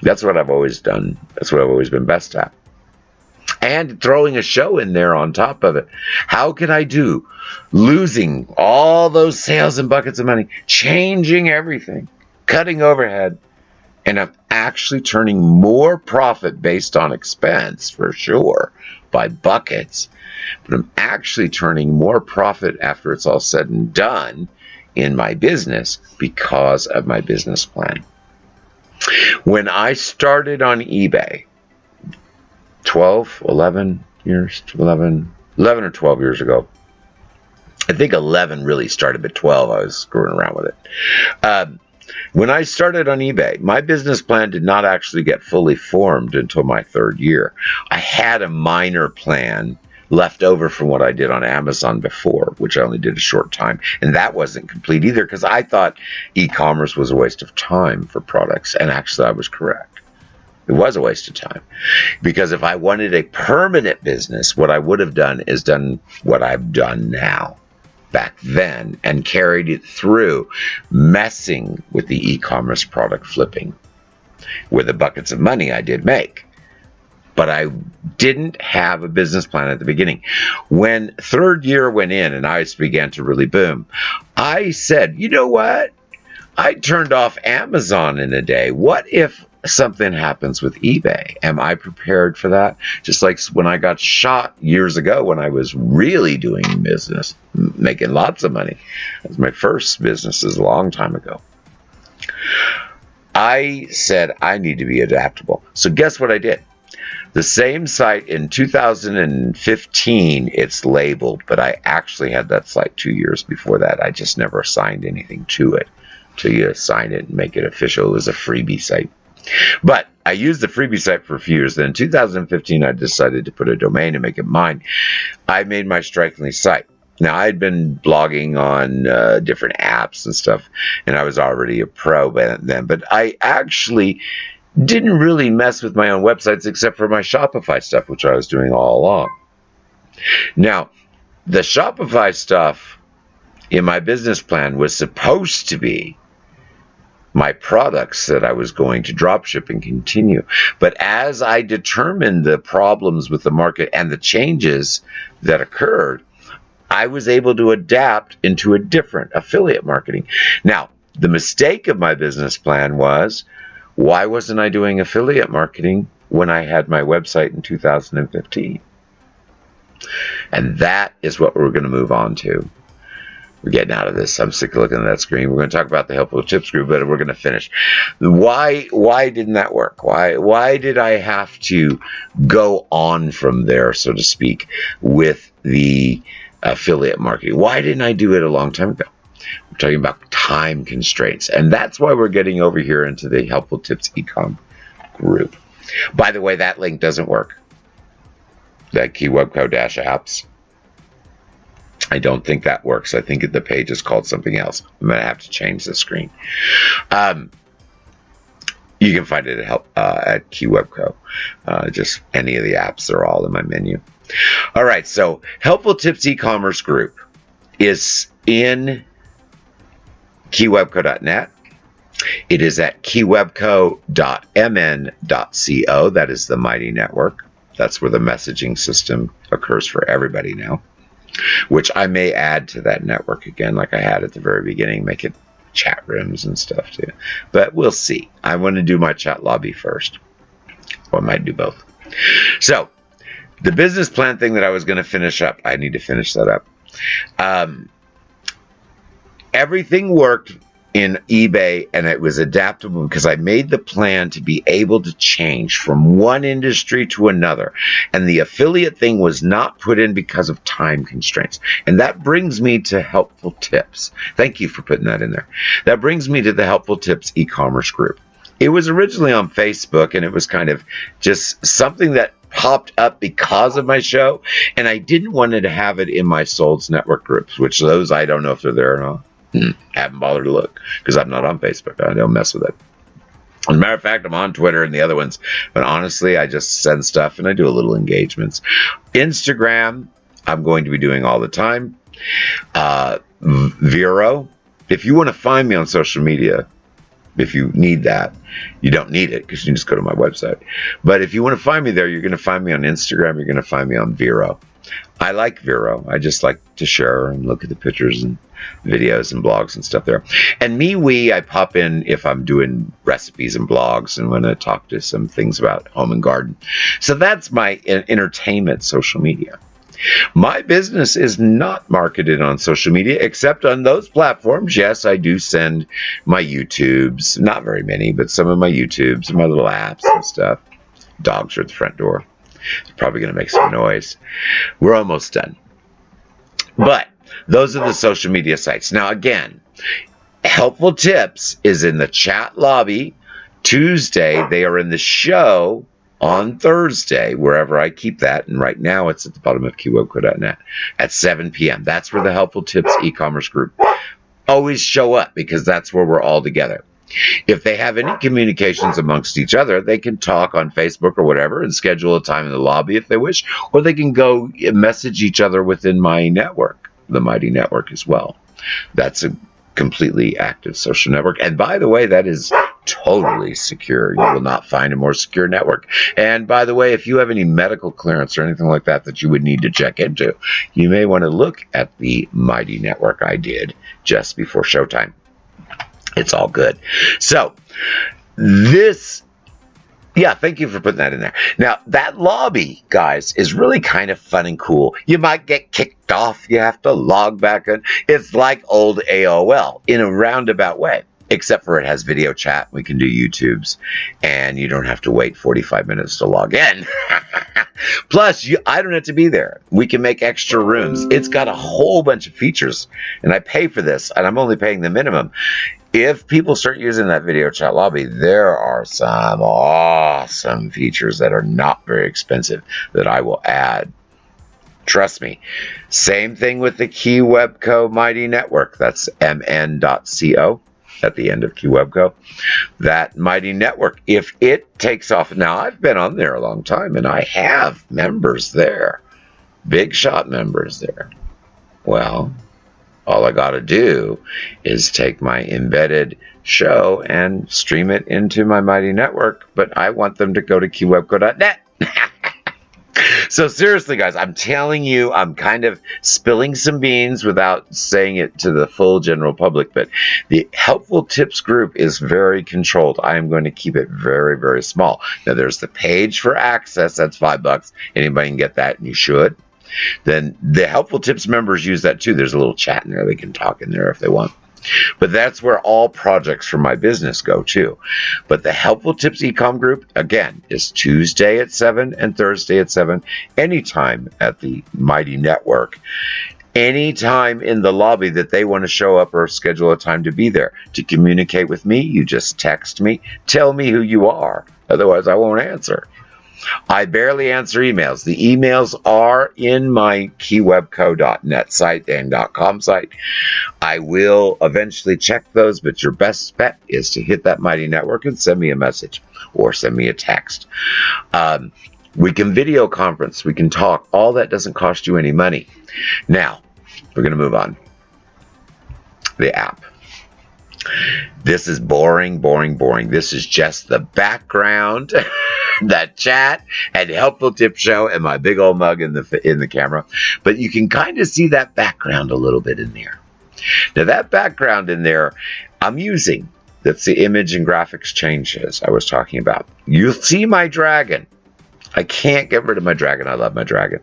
That's what I've always done. That's what I've always been best at. And throwing a show in there on top of it. How could I do losing all those sales and buckets of money, changing everything, cutting overhead, and I'm actually turning more profit based on expense, for sure, by buckets. But I'm actually turning more profit after it's all said and done in my business because of my business plan. When I started on eBay, 11 or 12 years ago, I think 11 really started, but 12 I was screwing around with it. When I started on eBay, my business plan did not actually get fully formed until my 3rd year. I had a minor plan left over from what I did on Amazon before, which I only did a short time. And that wasn't complete either because I thought e-commerce was a waste of time for products. And actually, I was correct. It was a waste of time. Because if I wanted a permanent business, what I would have done is done what I've done now. Back then, and carried it through, messing with the e-commerce product flipping with the buckets of money I did make. But I didn't have a business plan at the beginning. When 3rd year went in and I began to really boom, I said, you know what? I turned off Amazon in a day. What if something happens with eBay? Am I prepared for that? Just like when I got shot years ago when I was really doing business, making lots of money. That was my first business a long time ago. I said I need to be adaptable. So guess what I did? The same site in 2015, it's labeled, but I actually had that site 2 years before that. I just never assigned anything to it. Till you assign it and make it official. It was a freebie site. But I used the freebie site for a few years. Then in 2015, I decided to put a domain and make it mine. I made my Strikingly site. Now, I'd been blogging on different apps and stuff, and I was already a pro then. But I actually didn't really mess with my own websites except for my Shopify stuff, which I was doing all along. Now, the Shopify stuff in my business plan was supposed to be my products that I was going to dropship and continue. But as I determined the problems with the market and the changes that occurred, I was able to adapt into a different affiliate marketing. Now, the mistake of my business plan was, why wasn't I doing affiliate marketing when I had my website in 2015? And that is what we're going to move on to. We're getting out of this. I'm sick of looking at that screen. We're going to talk about the Helpful Tips group, but we're going to finish. Why didn't that work? Why did I have to go on from there, so to speak, with the affiliate marketing? Why didn't I do it a long time ago? We're talking about time constraints, and that's why we're getting over here into the Helpful Tips eCom group. By the way, that link doesn't work. That keywebco-apps. I don't think that works. I think the page is called something else. I'm going to have to change the screen. You can find it at KeyWebCo. Just any of the apps are all in my menu. All right, so Helpful Tips e-commerce group is in keywebco.net. It is at keywebco.mn.co. That is the Mighty Network. That's where the messaging system occurs for everybody now, which I may add to that network again, like I had at the very beginning, make it chat rooms and stuff too. But we'll see. I want to do my chat lobby first. Or I might do both. So, the business plan thing that I was going to finish up, I need to finish that up. Everything worked in eBay, and it was adaptable because I made the plan to be able to change from one industry to another. And the affiliate thing was not put in because of time constraints. And that brings me to Helpful Tips. Thank you for putting that in there. That brings me to the Helpful Tips e-commerce group. It was originally on Facebook, and it was kind of just something that popped up because of my show. And I didn't want to have it in my Solds Network groups, which those I don't know if they're there or not. Haven't bothered to look because I'm not on Facebook. I don't mess with it. As a matter of fact, I'm on Twitter and the other ones. But honestly, I just send stuff and I do a little engagements. Instagram, I'm going to be doing all the time. Vero, if you want to find me on social media, if you need that, you don't need it because you can just go to my website. But if you want to find me there, you're going to find me on Instagram. You're going to find me on Vero. I like Vero. I just like to share and look at the pictures and videos and blogs and stuff there. And MeWe, I pop in if I'm doing recipes and blogs and when I talk to some things about home and garden. So that's my entertainment social media. My business is not marketed on social media except on those platforms. Yes, I do send my YouTubes, not very many, but some of my YouTubes and my little apps and stuff. Dogs are at the front door. It's probably going to make some noise. We're almost done. But those are the social media sites. Now, again, Helpful Tips is in the chat lobby Tuesday. They are in the show on Thursday, wherever I keep that. And right now it's at the bottom of keywebco.net at 7 p.m. That's where the Helpful Tips e-commerce group always show up because that's where we're all together. If they have any communications amongst each other, they can talk on Facebook or whatever and schedule a time in the lobby if they wish, or they can go message each other within my network, the Mighty Network as well. That's a completely active social network. And by the way, that is totally secure. You will not find a more secure network. And by the way, if you have any medical clearance or anything like that that you would need to check into, you may want to look at the Mighty Network I did just before Showtime. It's all good. So, thank you for putting that in there. Now, that lobby, guys, is really kind of fun and cool. You might get kicked off. You have to log back in. It's like old AOL in a roundabout way, except for it has video chat. We can do YouTubes, and you don't have to wait 45 minutes to log in. Plus, I don't have to be there. We can make extra rooms. It's got a whole bunch of features, and I pay for this, and I'm only paying the minimum. If people start using that video chat lobby, there are some awesome features that are not very expensive that I will add. Trust me. Same thing with the KeyWebCo Mighty Network. That's mn.co at the end of KeyWebCo. That Mighty Network, if it takes off. Now, I've been on there a long time, and I have members there. Big shot members there. Well, all I got to do is take my embedded show and stream it into my Mighty Network, but I want them to go to keywebco.net. So seriously, guys, I'm telling you, I'm kind of spilling some beans without saying it to the full general public, but the Helpful Tips group is very controlled. I am going to keep it very, very small. Now, there's the page for access. That's $5. Anybody can get that, and you should. Then the Helpful Tips members use that too. There's a little chat in there. They can talk in there if they want. But that's where all projects for my business go too. But the Helpful Tips eCom group, again, is Tuesday at 7 and Thursday at 7, anytime at the Mighty Network. Anytime in the lobby that they want to show up or schedule a time to be there. To communicate with me, you just text me. Tell me who you are. Otherwise, I won't answer. I barely answer emails. The emails are in my keywebco.net site and .com site. I will eventually check those, but your best bet is to hit that Mighty Network and send me a message or send me a text. We can video conference. We can talk. All that doesn't cost you any money. Now, we're going to move on. The app. This is boring, boring, boring. This is just the background, that chat, and helpful tip show, and my big old mug in the camera. But you can kind of see that background a little bit in there. Now, that background in there, I'm using. That's the image and graphics changes I was talking about. You'll see my dragon. I can't get rid of my dragon. I love my dragon.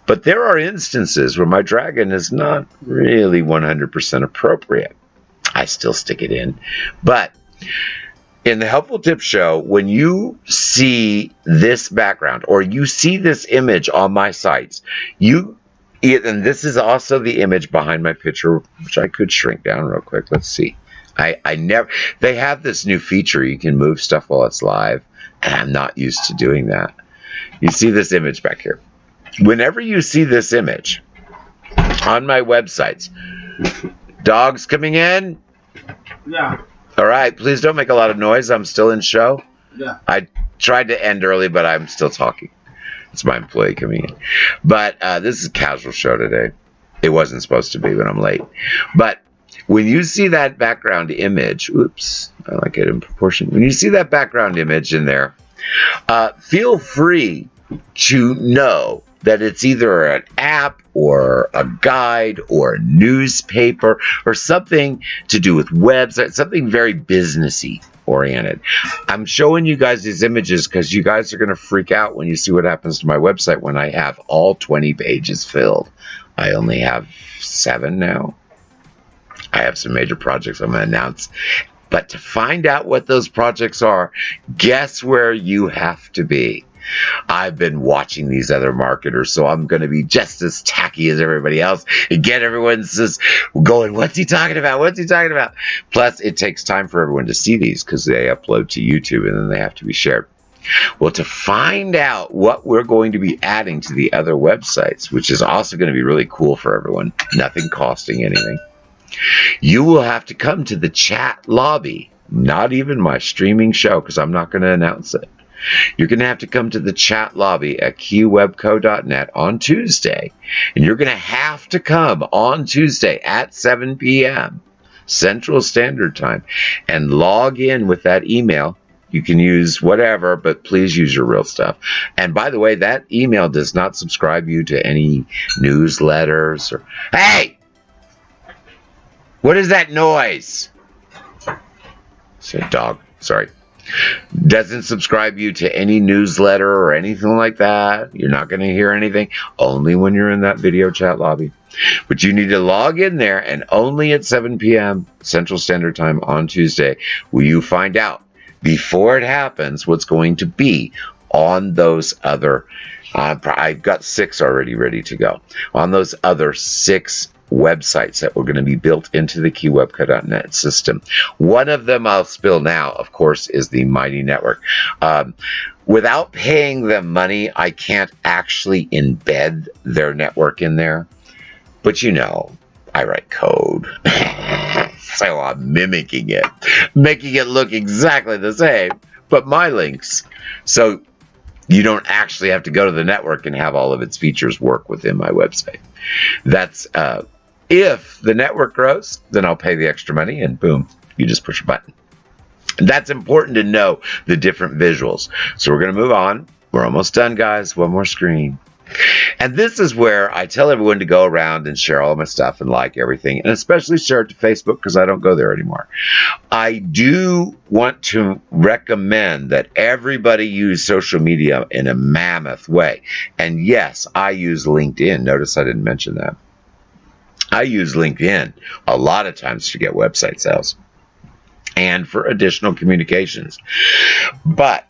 But there are instances where my dragon is not really 100% appropriate. I still stick it in. But in the Helpful Tip Show, when you see this background or you see this image on my sites, and this is also the image behind my picture, which I could shrink down real quick. Let's see. They have this new feature. You can move stuff while it's live, and I'm not used to doing that. You see this image back here. Whenever you see this image on my websites, dogs coming in? Yeah. All right, please don't make a lot of noise. I'm still in show. Yeah. I tried to end early, but I'm still talking. It's my employee coming in. But this is a casual show today. It wasn't supposed to be, but I'm late. But when you see that background image, oops, I like it in proportion. When you see that background image in there, feel free to know that it's either an app or a guide or a newspaper or something to do with websites, something very businessy oriented. I'm showing you guys these images because you guys are going to freak out when you see what happens to my website when I have all 20 pages filled. I only have 7 now. I have some major projects I'm going to announce. But to find out what those projects are, guess where you have to be. I've been watching these other marketers, so I'm going to be just as tacky as everybody else and get everyone just going, what's he talking about? What's he talking about? Plus, it takes time for everyone to see these because they upload to YouTube and then they have to be shared. Well, to find out what we're going to be adding to the other websites, which is also going to be really cool for everyone, nothing costing anything, you will have to come to the chat lobby, not even my streaming show because I'm not going to announce it. You're going to have to come to the chat lobby at keywebco.net on Tuesday, and you're going to have to come on Tuesday at 7 p.m. Central Standard Time and log in with that email. You can use whatever, but please use your real stuff. And by the way, that email does not subscribe you to any newsletters or... Hey! What is that noise? It's a dog. Sorry. Doesn't subscribe you to any newsletter or anything like that. You're not going to hear anything. Only when you're in that video chat lobby. But you need to log in there, and only at 7 p.m. Central Standard Time on Tuesday will you find out, before it happens, what's going to be on those other... I've got 6 already ready to go. On those other 6 websites that were going to be built into the keywebco.net system. One of them I'll spill now, of course, is the Mighty Network. Without paying them money, I can't actually embed their network in there. But you know, I write code. So I'm mimicking it, making it look exactly the same, but my links. So you don't actually have to go to the network and have all of its features work within my website. That's if the network grows, then I'll pay the extra money and boom, you just push a button. And that's important to know the different visuals. So we're going to move on. We're almost done, guys. One more screen. And this is where I tell everyone to go around and share all of my stuff and like everything, and especially share it to Facebook because I don't go there anymore. I do want to recommend that everybody use social media in a mammoth way. And yes, I use LinkedIn. Notice I didn't mention that. I use LinkedIn a lot of times to get website sales and for additional communications. But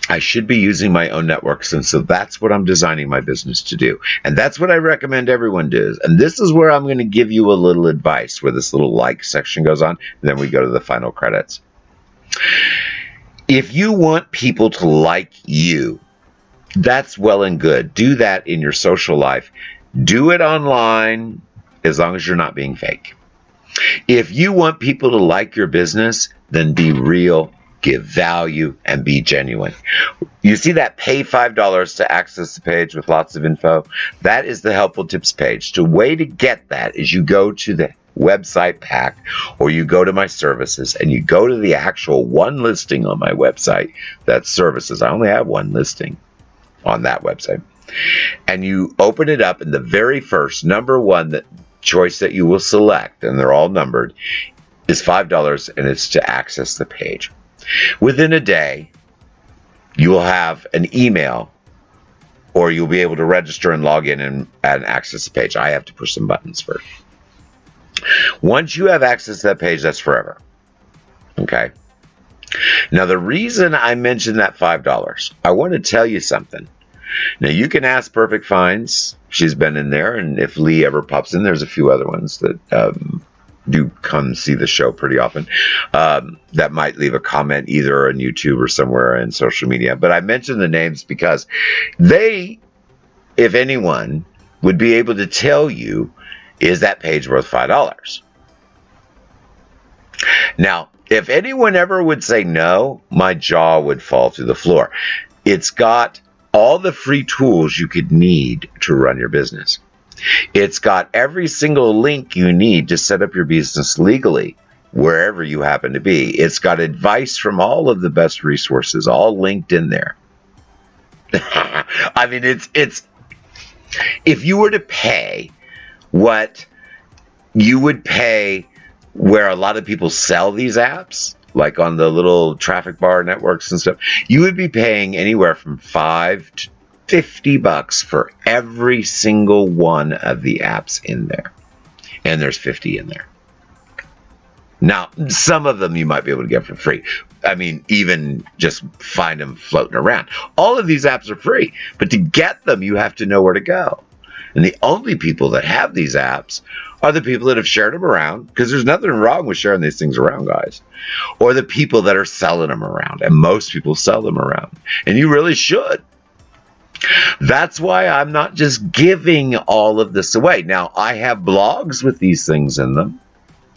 I should be using my own networks, and so that's what I'm designing my business to do. And that's what I recommend everyone does. And this is where I'm going to give you a little advice, where this little like section goes on, and then we go to the final credits. If you want people to like you, that's well and good. Do that in your social life. Do it online as long as you're not being fake. If you want people to like your business, then be real, give value, and be genuine. You see that pay $5 to access the page with lots of info? That is the helpful tips page. The way to get that is you go to the website pack, or you go to my services and you go to the actual one listing on my website. That's services. I only have one listing on that website. And you open it up, and the very first number one choice that you will select, and they're all numbered, is $5, and it's to access the page. Within a day, you will have an email, or you'll be able to register and log in and access the page. I have to push some buttons first. Once you have access to that page, that's forever. Okay? Now, the reason I mentioned that $5, I want to tell you something. Now, you can ask Perfect Finds. She's been in there, and if Lee ever pops in, there's a few other ones that do come see the show pretty often, that might leave a comment either on YouTube or somewhere in social media. But I mention the names because they, if anyone, would be able to tell you, is that page worth $5? Now, if anyone ever would say no, my jaw would fall through the floor. It's got all the free tools you could need to run your business. It's got every single link you need to set up your business legally, wherever you happen to be. It's got advice from all of the best resources, all linked in there. I mean, it's if you were to pay what you would pay where a lot of people sell these apps, like on the little traffic bar networks and stuff, you would be paying anywhere from $5 to $50 for every single one of the apps in there. And there's 50 in there. Now, some of them you might be able to get for free. I mean, even just find them floating around. All of these apps are free, but to get them, you have to know where to go. And the only people that have these apps are the people that have shared them around, because there's nothing wrong with sharing these things around, guys. Or the people that are selling them around, and most people sell them around. And you really should. That's why I'm not just giving all of this away. Now, I have blogs with these things in them.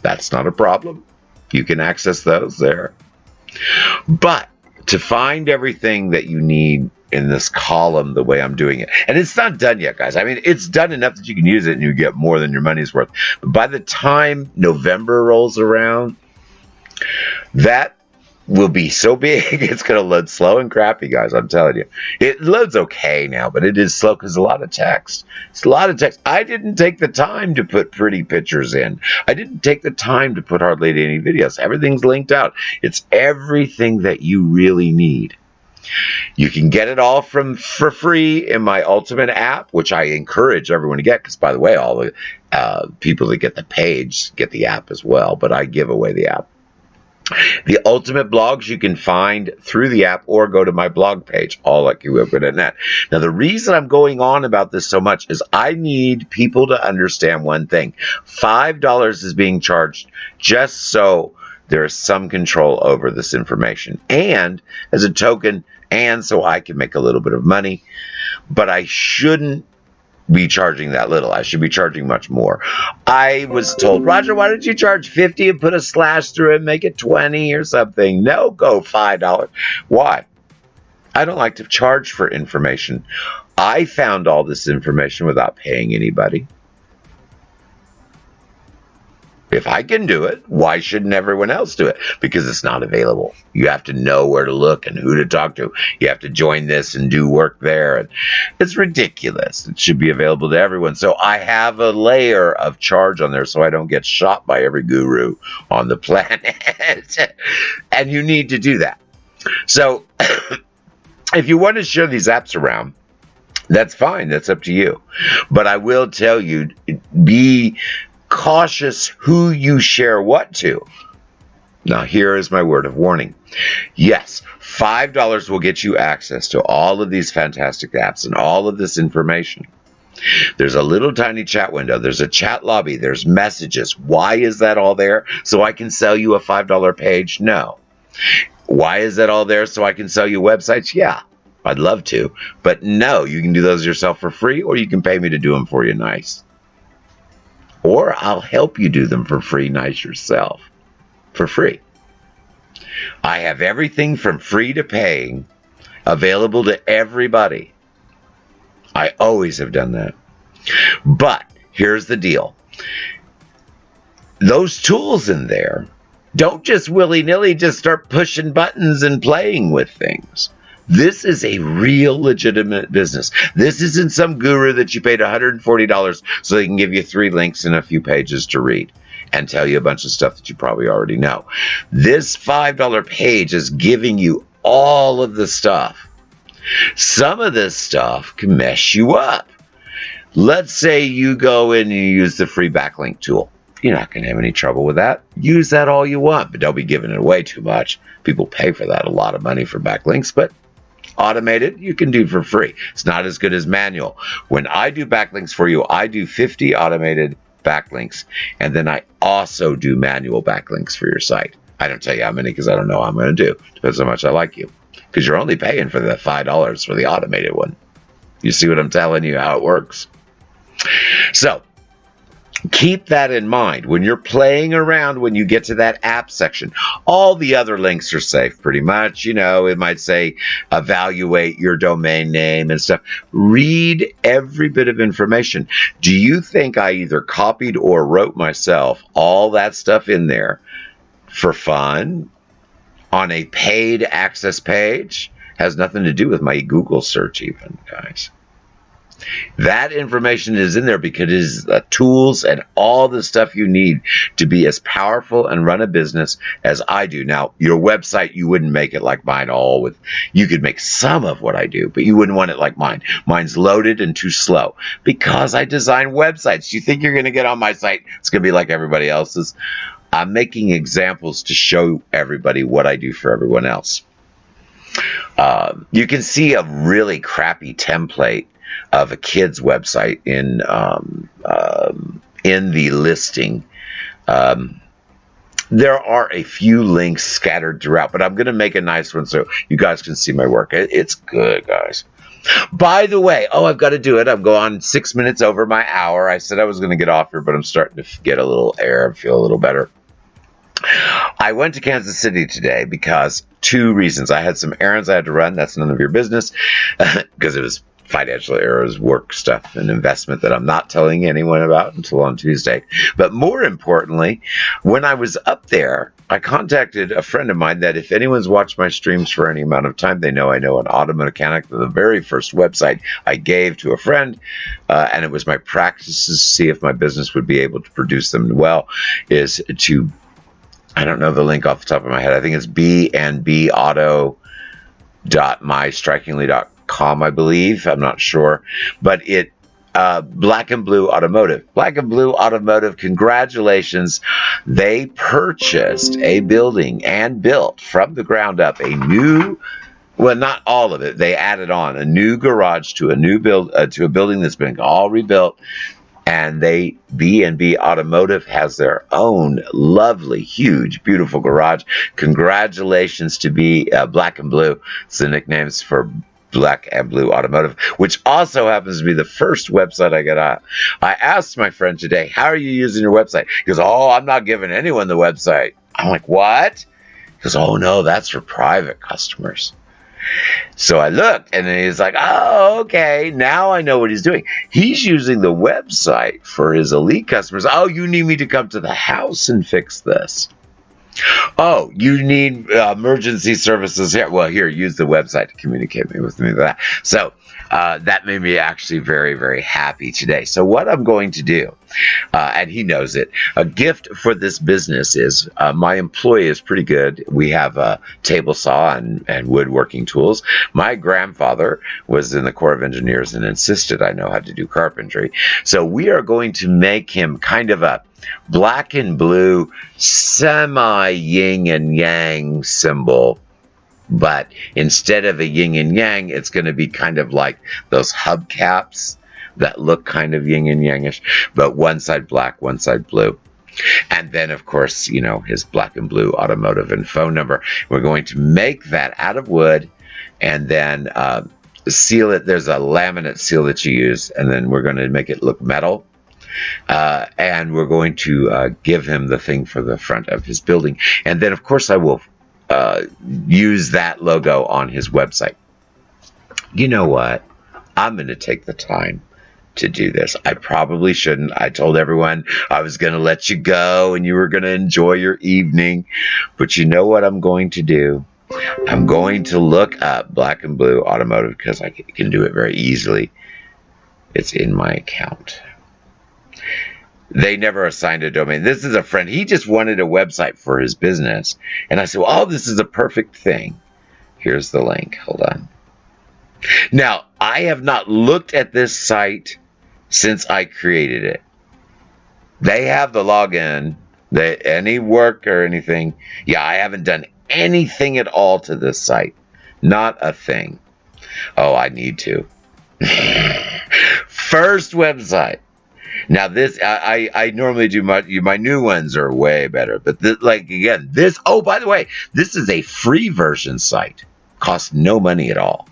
That's not a problem. You can access those there. But to find everything that you need in this column the way I'm doing it, and it's not done yet, guys. I mean, it's done enough that you can use it and you get more than your money's worth. But by the time November rolls around, that will be so big, it's going to load slow and crappy, guys. I'm telling you. It loads okay now, but it is slow because a lot of text. It's a lot of text. I didn't take the time to put pretty pictures in. I didn't take the time to put hardly any videos. Everything's linked out. It's everything that you really need. You can get it all for free in my Ultimate app, which I encourage everyone to get, because, by the way, all the people that get the page get the app as well, but I give away the app. The Ultimate blogs you can find through the app, or go to my blog page, allluckywebco.net. Now, the reason I'm going on about this so much is I need people to understand one thing. $5 is being charged just so there is some control over this information, and as a token, and so I can make a little bit of money. But I shouldn't be charging that little. I should be charging much more. I was told, Roger, why don't you charge 50 and put a slash through it and make it 20 or something? No, go $5. Why? I don't like to charge for information. I found all this information without paying anybody. If I can do it, why shouldn't everyone else do it? Because it's not available. You have to know where to look and who to talk to. You have to join this and do work there. And it's ridiculous. It should be available to everyone. So I have a layer of charge on there so I don't get shot by every guru on the planet. And you need to do that. So if you want to share these apps around, that's fine. That's up to you. But I will tell you, be cautious who you share what to. Now, here is my word of warning. Yes, $5 will get you access to all of these fantastic apps and all of this information. There's a little tiny chat window. There's a chat lobby. There's messages. Why is that all there? So I can sell you a $5 page? No. Why is that all there? So I can sell you websites? Yeah, I'd love to. But no, you can do those yourself for free, or you can pay me to do them for you nice. Or I'll help you do them for free nice yourself. For free. I have everything from free to paying available to everybody. I always have done that. But here's the deal. Those tools in there don't just willy-nilly just start pushing buttons and playing with things. This is a real legitimate business. This isn't some guru that you paid $140 so they can give you 3 links and a few pages to read and tell you a bunch of stuff that you probably already know. This $5 page is giving you all of the stuff. Some of this stuff can mess you up. Let's say you go in and you use the free backlink tool. You're not going to have any trouble with that. Use that all you want, but don't be giving it away too much. People pay for that, a lot of money for backlinks, but automated, you can do for free. It's not as good as manual. When I do backlinks for you, I do 50 automated backlinks, and then I also do manual backlinks for your site. I don't tell you how many because I don't know how I'm going to do. Depends how much I like you. Because you're only paying for the $5 for the automated one. You see what I'm telling you, how it works? So, keep that in mind when you're playing around. When you get to that app section, all the other links are safe pretty much. You know, it might say evaluate your domain name and stuff. Read every bit of information. Do you think I either copied or wrote myself all that stuff in there for fun on a paid access page? Has nothing to do with my Google search even, guys. That information is in there because it is the tools and all the stuff you need to be as powerful and run a business as I do. Now, your website, you wouldn't make it like mine all with, you could make some of what I do, but you wouldn't want it like mine. Mine's loaded and too slow because I design websites. You think you're going to get on my site, it's going to be like everybody else's. I'm making examples to show everybody what I do for everyone else. You can see a really crappy template of a kid's website in the listing. There are a few links scattered throughout, but I'm going to make a nice one so you guys can see my work. It's good, guys. By the way, I've got to do it. I'm going 6 minutes over my hour. I said I was going to get off here, but I'm starting to get a little air and feel a little better. I went to Kansas City today because 2 reasons. I had some errands I had to run. That's none of your business because it was financial errors, work stuff, and investment that I'm not telling anyone about until on Tuesday. But more importantly, when I was up there, I contacted a friend of mine that if anyone's watched my streams for any amount of time, they know I know an auto mechanic. The very first website I gave to a friend, and it was my practice to see if my business would be able to produce them well, is to, I don't know the link off the top of my head. I think it's bnbauto.mystrikingly.com, I believe. I'm not sure. But it, Black and Blue Automotive. Black and Blue Automotive, congratulations. They purchased a building and built from the ground up a new, well, not all of it. They added on a new garage to a new to a building that's been all rebuilt. And B&B Automotive has their own lovely, huge, beautiful garage. Congratulations to Black and Blue. It's the nicknames for Black and Blue Automotive, which also happens to be the first website I got out. I asked my friend today, how are you using your website? He goes, I'm not giving anyone the website. I'm like, what? He goes, no, that's for private customers. So I looked, and then he's like, okay, now I know what he's doing. He's using the website for his elite customers. You need me to come to the house and fix this. You need emergency services here. Well, here, use the website to communicate with me that. So that made me actually very, very happy today. So what I'm going to do, and he knows it, a gift for this business is my employee is pretty good. We have a table saw and woodworking tools. My grandfather was in the Corps of Engineers and insisted I know how to do carpentry. So we are going to make him kind of a black and blue semi-yin and yang symbol, but instead of a yin and yang, it's going to be kind of like those hubcaps that look kind of yin and yangish, but one side black, one side blue. And then, of course, his black and blue automotive and phone number. We're going to make that out of wood and then seal it. There's a laminate seal that you use, and then we're going to make it look metal. And we're going to give him the thing for the front of his building. And then, of course, I will use that logo on his website. You know what? I'm going to take the time to do this. I probably shouldn't. I told everyone I was going to let you go and you were going to enjoy your evening. But you know what I'm going to do? I'm going to look up Black and Blue Automotive because I can do it very easily. It's in my account. They never assigned a domain. This is a friend. He just wanted a website for his business. And I said, well, this is a perfect thing. Here's the link. Hold on. Now, I have not looked at this site since I created it. They have the login. Any work or anything. Yeah, I haven't done anything at all to this site. Not a thing. Oh, I need to. First website. Now this, I normally do my new ones are way better. But again, this, oh, by the way, this is a free version site. Costs no money at all.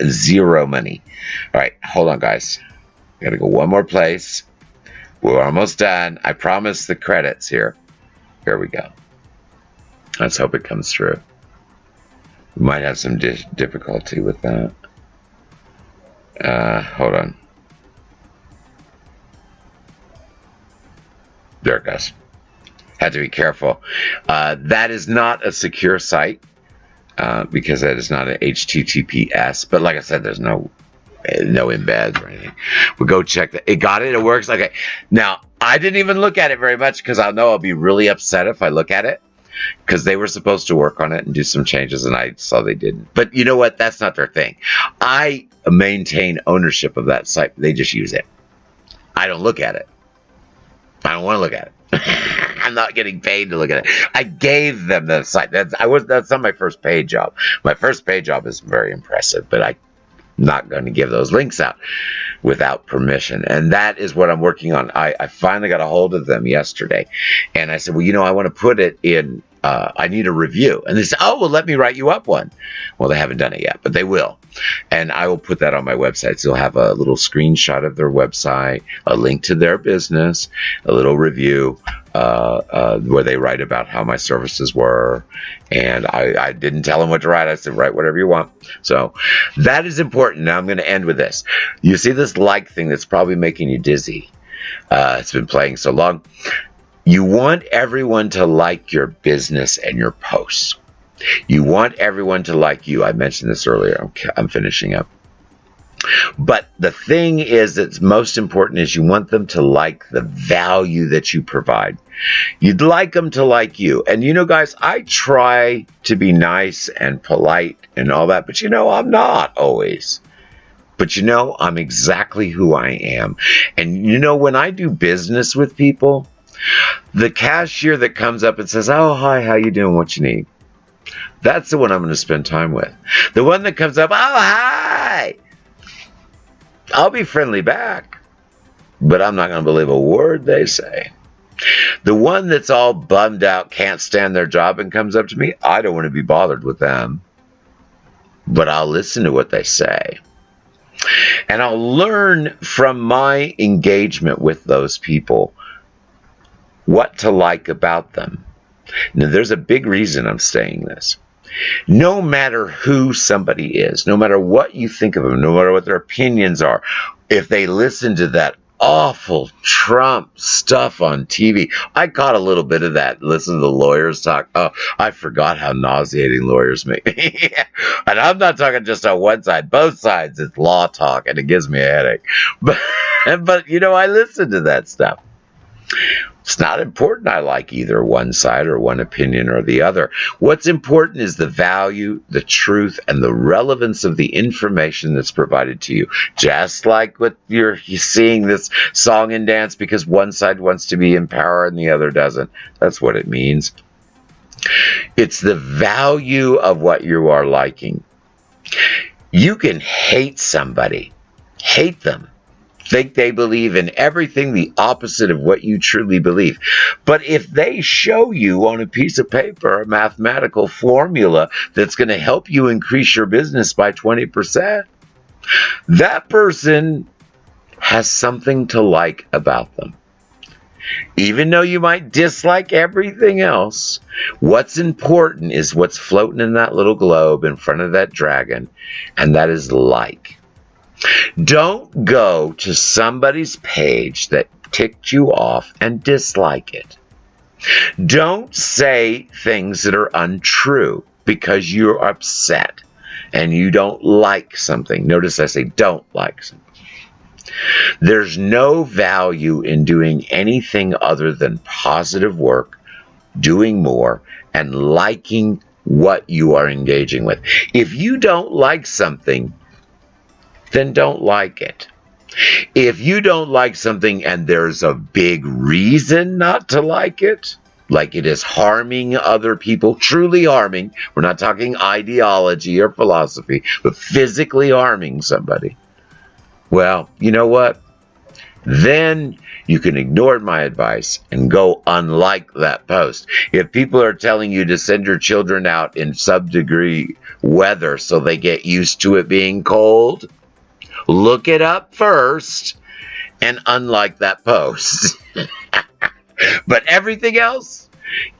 Zero money. All right, hold on, guys. I gotta go one more place. We're almost done. I promise the credits here. Here we go. Let's hope it comes through. We might have some difficulty with that. Hold on. There it goes. Had to be careful. That is not a secure site because that is not an HTTPS. But like I said, there's no embeds or anything. We'll go check that. It got it. It works. Okay. Now, I didn't even look at it very much because I know I'll be really upset if I look at it because they were supposed to work on it and do some changes and I saw they didn't. But you know what? That's not their thing. I maintain ownership of that site. They just use it. I don't look at it. I don't want to look at it. I'm not getting paid to look at it. I gave them the site. That's not my first paid job. My first paid job is very impressive, but I'm not going to give those links out without permission. And that is what I'm working on. I finally got a hold of them yesterday. And I said, well, I want to put it in, I need a review. And they said, oh, well, let me write you up one. Well, they haven't done it yet, but they will. And I will put that on my website. So you'll have a little screenshot of their website, a link to their business, a little review where they write about how my services were. And I didn't tell them what to write. I said, write whatever you want. So that is important. Now I'm going to end with this. You see this like thing that's probably making you dizzy. It's been playing so long. You want everyone to like your business and your posts. You want everyone to like you. I mentioned this earlier. I'm finishing up. But the thing is that's most important is you want them to like the value that you provide. You'd like them to like you. And guys, I try to be nice and polite and all that, but I'm not always. But I'm exactly who I am. And when I do business with people, the cashier that comes up and says, oh, hi, how you doing? What you need? That's the one I'm going to spend time with. The one that comes up, oh, hi. I'll be friendly back, but I'm not going to believe a word they say. The one that's all bummed out, can't stand their job and comes up to me, I don't want to be bothered with them, but I'll listen to what they say. And I'll learn from my engagement with those people what to like about them. Now, there's a big reason I'm saying this. No matter who somebody is, no matter what you think of them, no matter what their opinions are, if they listen to that awful Trump stuff on TV, I caught a little bit of that. Listen to the lawyers talk. Oh, I forgot how nauseating lawyers make me. And I'm not talking just on one side, both sides. It's law talk, and it gives me a headache. But I listen to that stuff. It's not important I like either one side or one opinion or the other. What's important is the value, the truth, and the relevance of the information that's provided to you. Just like what you're seeing this song and dance because one side wants to be in power and the other doesn't. That's what it means. It's the value of what you are liking. You can hate somebody, hate them, think they believe in everything the opposite of what you truly believe. But if they show you on a piece of paper a mathematical formula that's going to help you increase your business by 20%, that person has something to like about them. Even though you might dislike everything else, what's important is what's floating in that little globe in front of that dragon, and that is like. Don't go to somebody's page that ticked you off and dislike it. Don't say things that are untrue because you're upset and you don't like something. Notice I say don't like something. There's no value in doing anything other than positive work, doing more, and liking what you are engaging with. If you don't like something, then don't like it. If you don't like something and there's a big reason not to like it is harming other people, truly harming, we're not talking ideology or philosophy, but physically harming somebody, well, you know what? Then you can ignore my advice and go unlike that post. If people are telling you to send your children out in sub-degree weather so they get used to it being cold, look it up first and unlike that post. But everything else,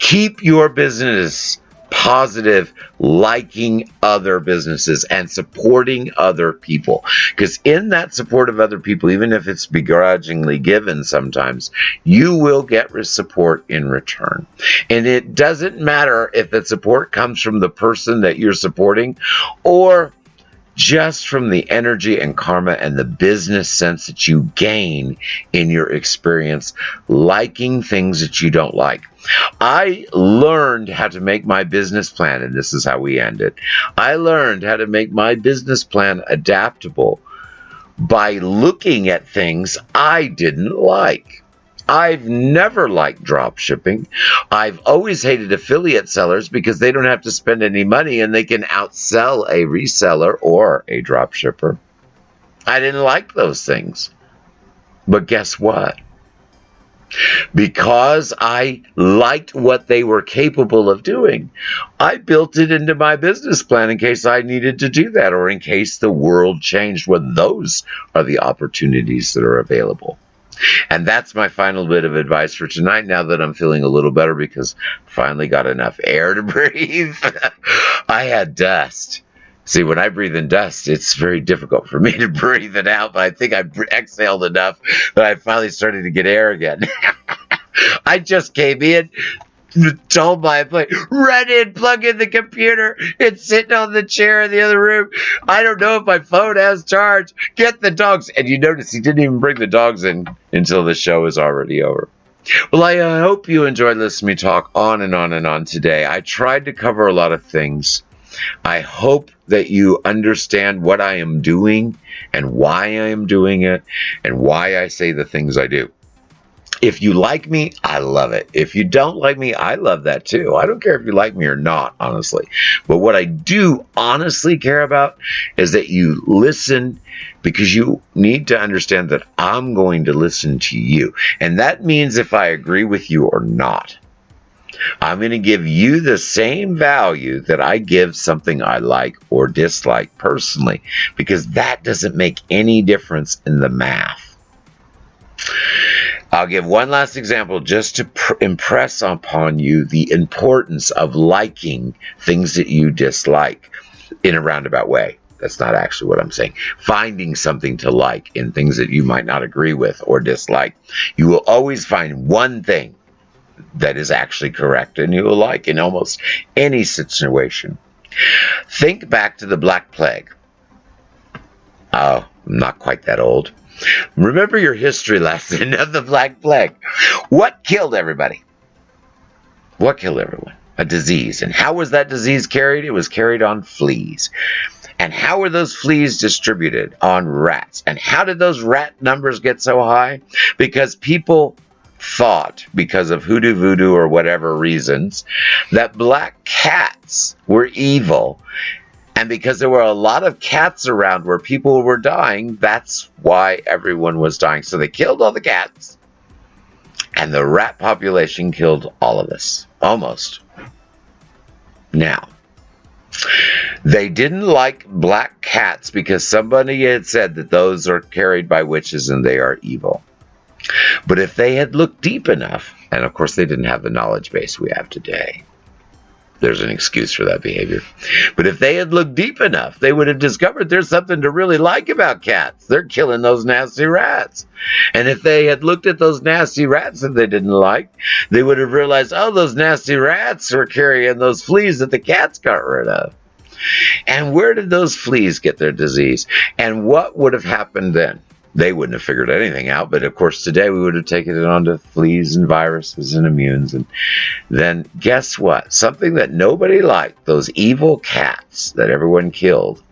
keep your business positive, liking other businesses and supporting other people. Because in that support of other people, even if it's begrudgingly given sometimes, you will get support in return. And it doesn't matter if that support comes from the person that you're supporting or just from the energy and karma and the business sense that you gain in your experience liking things that you don't like. I learned how to make my business plan, and this is how we end it. I learned how to make my business plan adaptable by looking at things I didn't like. I've never liked drop shipping. I've always hated affiliate sellers because they don't have to spend any money and they can outsell a reseller or a drop shipper. I didn't like those things. But guess what? Because I liked what they were capable of doing, I built it into my business plan in case I needed to do that or in case the world changed. Well, those are the opportunities that are available. And that's my final bit of advice for tonight, now that I'm feeling a little better because I finally got enough air to breathe. I had dust. See, when I breathe in dust, it's very difficult for me to breathe it out, but I think I exhaled enough that I finally started to get air again. I just came in, told my employee, run in, plug in the computer. It's sitting on the chair in the other room. I don't know if my phone has charge. Get the dogs. And you notice he didn't even bring the dogs in until the show is already over. Well, I hope you enjoyed listening to me talk on and on and on today. I tried to cover a lot of things. I hope that you understand what I am doing and why I am doing it and why I say the things I do. If you like me, I love it. If you don't like me, I love that too. I don't care if you like me or not, honestly. But what I do honestly care about is that you listen, because you need to understand that I'm going to listen to you. And that means if I agree with you or not, I'm going to give you the same value that I give something I like or dislike personally, because that doesn't make any difference in the math. I'll give one last example just to impress upon you the importance of liking things that you dislike in a roundabout way. That's not actually what I'm saying. Finding something to like in things that you might not agree with or dislike. You will always find one thing that is actually correct and you will like in almost any situation. Think back to the Black Plague. Oh, I'm not quite that old. Remember your history lesson of the Black Plague. What killed everybody? What killed everyone? A disease. And how was that disease carried? It was carried on fleas. And how were those fleas distributed? On rats. And how did those rat numbers get so high? Because people thought, because of hoodoo voodoo or whatever reasons, that black cats were evil. And because there were a lot of cats around where people were dying, that's why everyone was dying. So they killed all the cats. And the rat population killed all of us. Almost. Now, they didn't like black cats because somebody had said that those are carried by witches and they are evil. But if they had looked deep enough, and of course they didn't have the knowledge base we have today, there's an excuse for that behavior. But if they had looked deep enough, they would have discovered there's something to really like about cats. They're killing those nasty rats. And if they had looked at those nasty rats that they didn't like, they would have realized, oh, those nasty rats were carrying those fleas that the cats got rid of. And where did those fleas get their disease? And what would have happened then? They wouldn't have figured anything out, but of course today we would have taken it on to fleas and viruses and immunes. And then guess what? Something that nobody liked, those evil cats that everyone killed.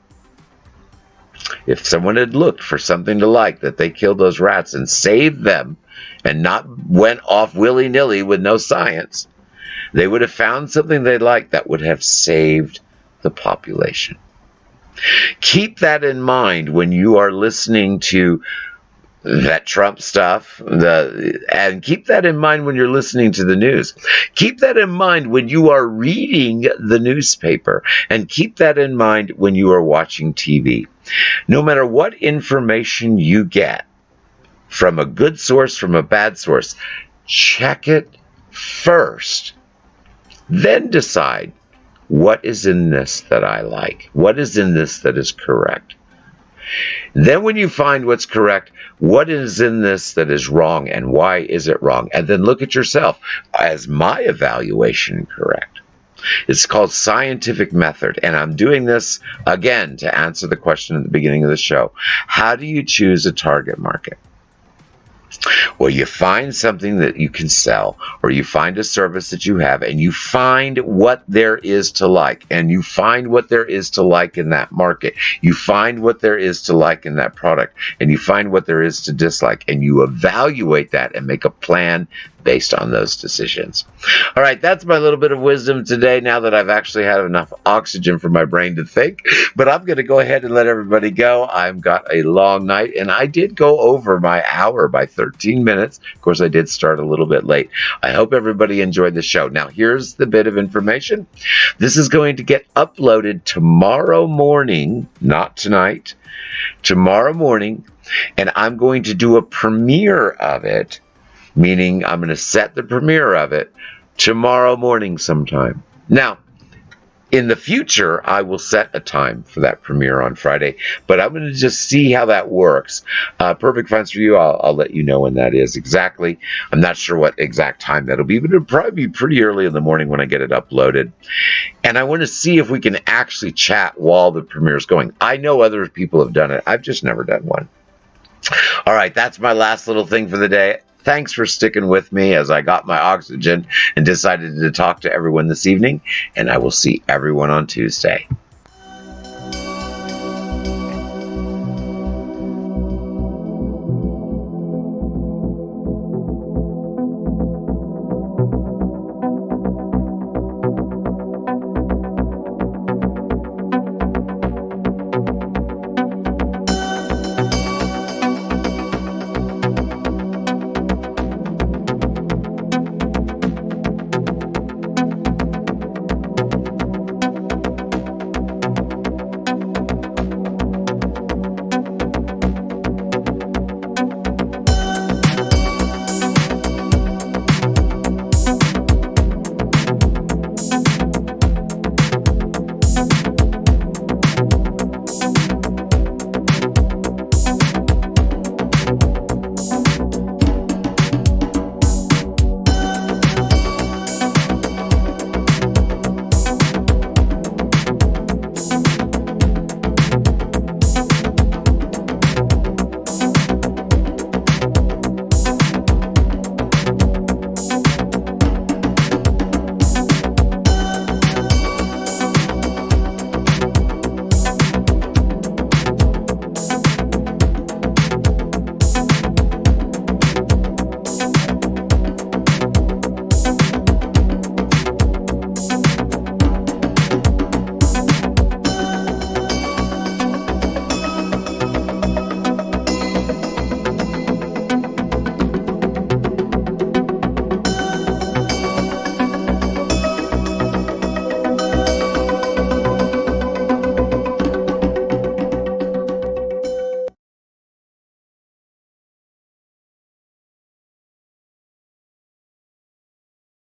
If someone had looked for something to like, that they killed those rats and saved them and not went off willy-nilly with no science, they would have found something they liked that would have saved the population. Keep that in mind when you are listening to that Trump stuff, and keep that in mind when you're listening to the news. Keep that in mind when you are reading the newspaper, and keep that in mind when you are watching TV. No matter what information you get, from a good source, from a bad source, check it first. Then decide, what is in this that I like? What is in this that is correct? Then when you find what's correct, what is in this that is wrong and why is it wrong? And then look at yourself. Is my evaluation correct? It's called scientific method. And I'm doing this, again, to answer the question at the beginning of the show. How do you choose a target market? Well, you find something that you can sell, or you find a service that you have, and you find what there is to like, and you find what there is to like in that market. You find what there is to like in that product, and you find what there is to dislike, and you evaluate that and make a plan based on those decisions. All right, that's my little bit of wisdom today, now that I've actually had enough oxygen for my brain to think. But I'm going to go ahead and let everybody go. I've got a long night, and I did go over my hour by 13 minutes. Of course, I did start a little bit late. I hope everybody enjoyed the show. Now, here's the bit of information. This is going to get uploaded tomorrow morning, not tonight, tomorrow morning, and I'm going to do a premiere of it. Meaning I'm going to set the premiere of it tomorrow morning sometime. Now, in the future, I will set a time for that premiere on Friday, but I'm going to just see how that works. Perfect Friends for You, I'll let you know when that is exactly. I'm not sure what exact time that'll be, but it'll probably be pretty early in the morning when I get it uploaded. And I want to see if we can actually chat while the premiere is going. I know other people have done it. I've just never done one. All right, that's my last little thing for the day. Thanks for sticking with me as I got my oxygen and decided to talk to everyone this evening, and I will see everyone on Tuesday.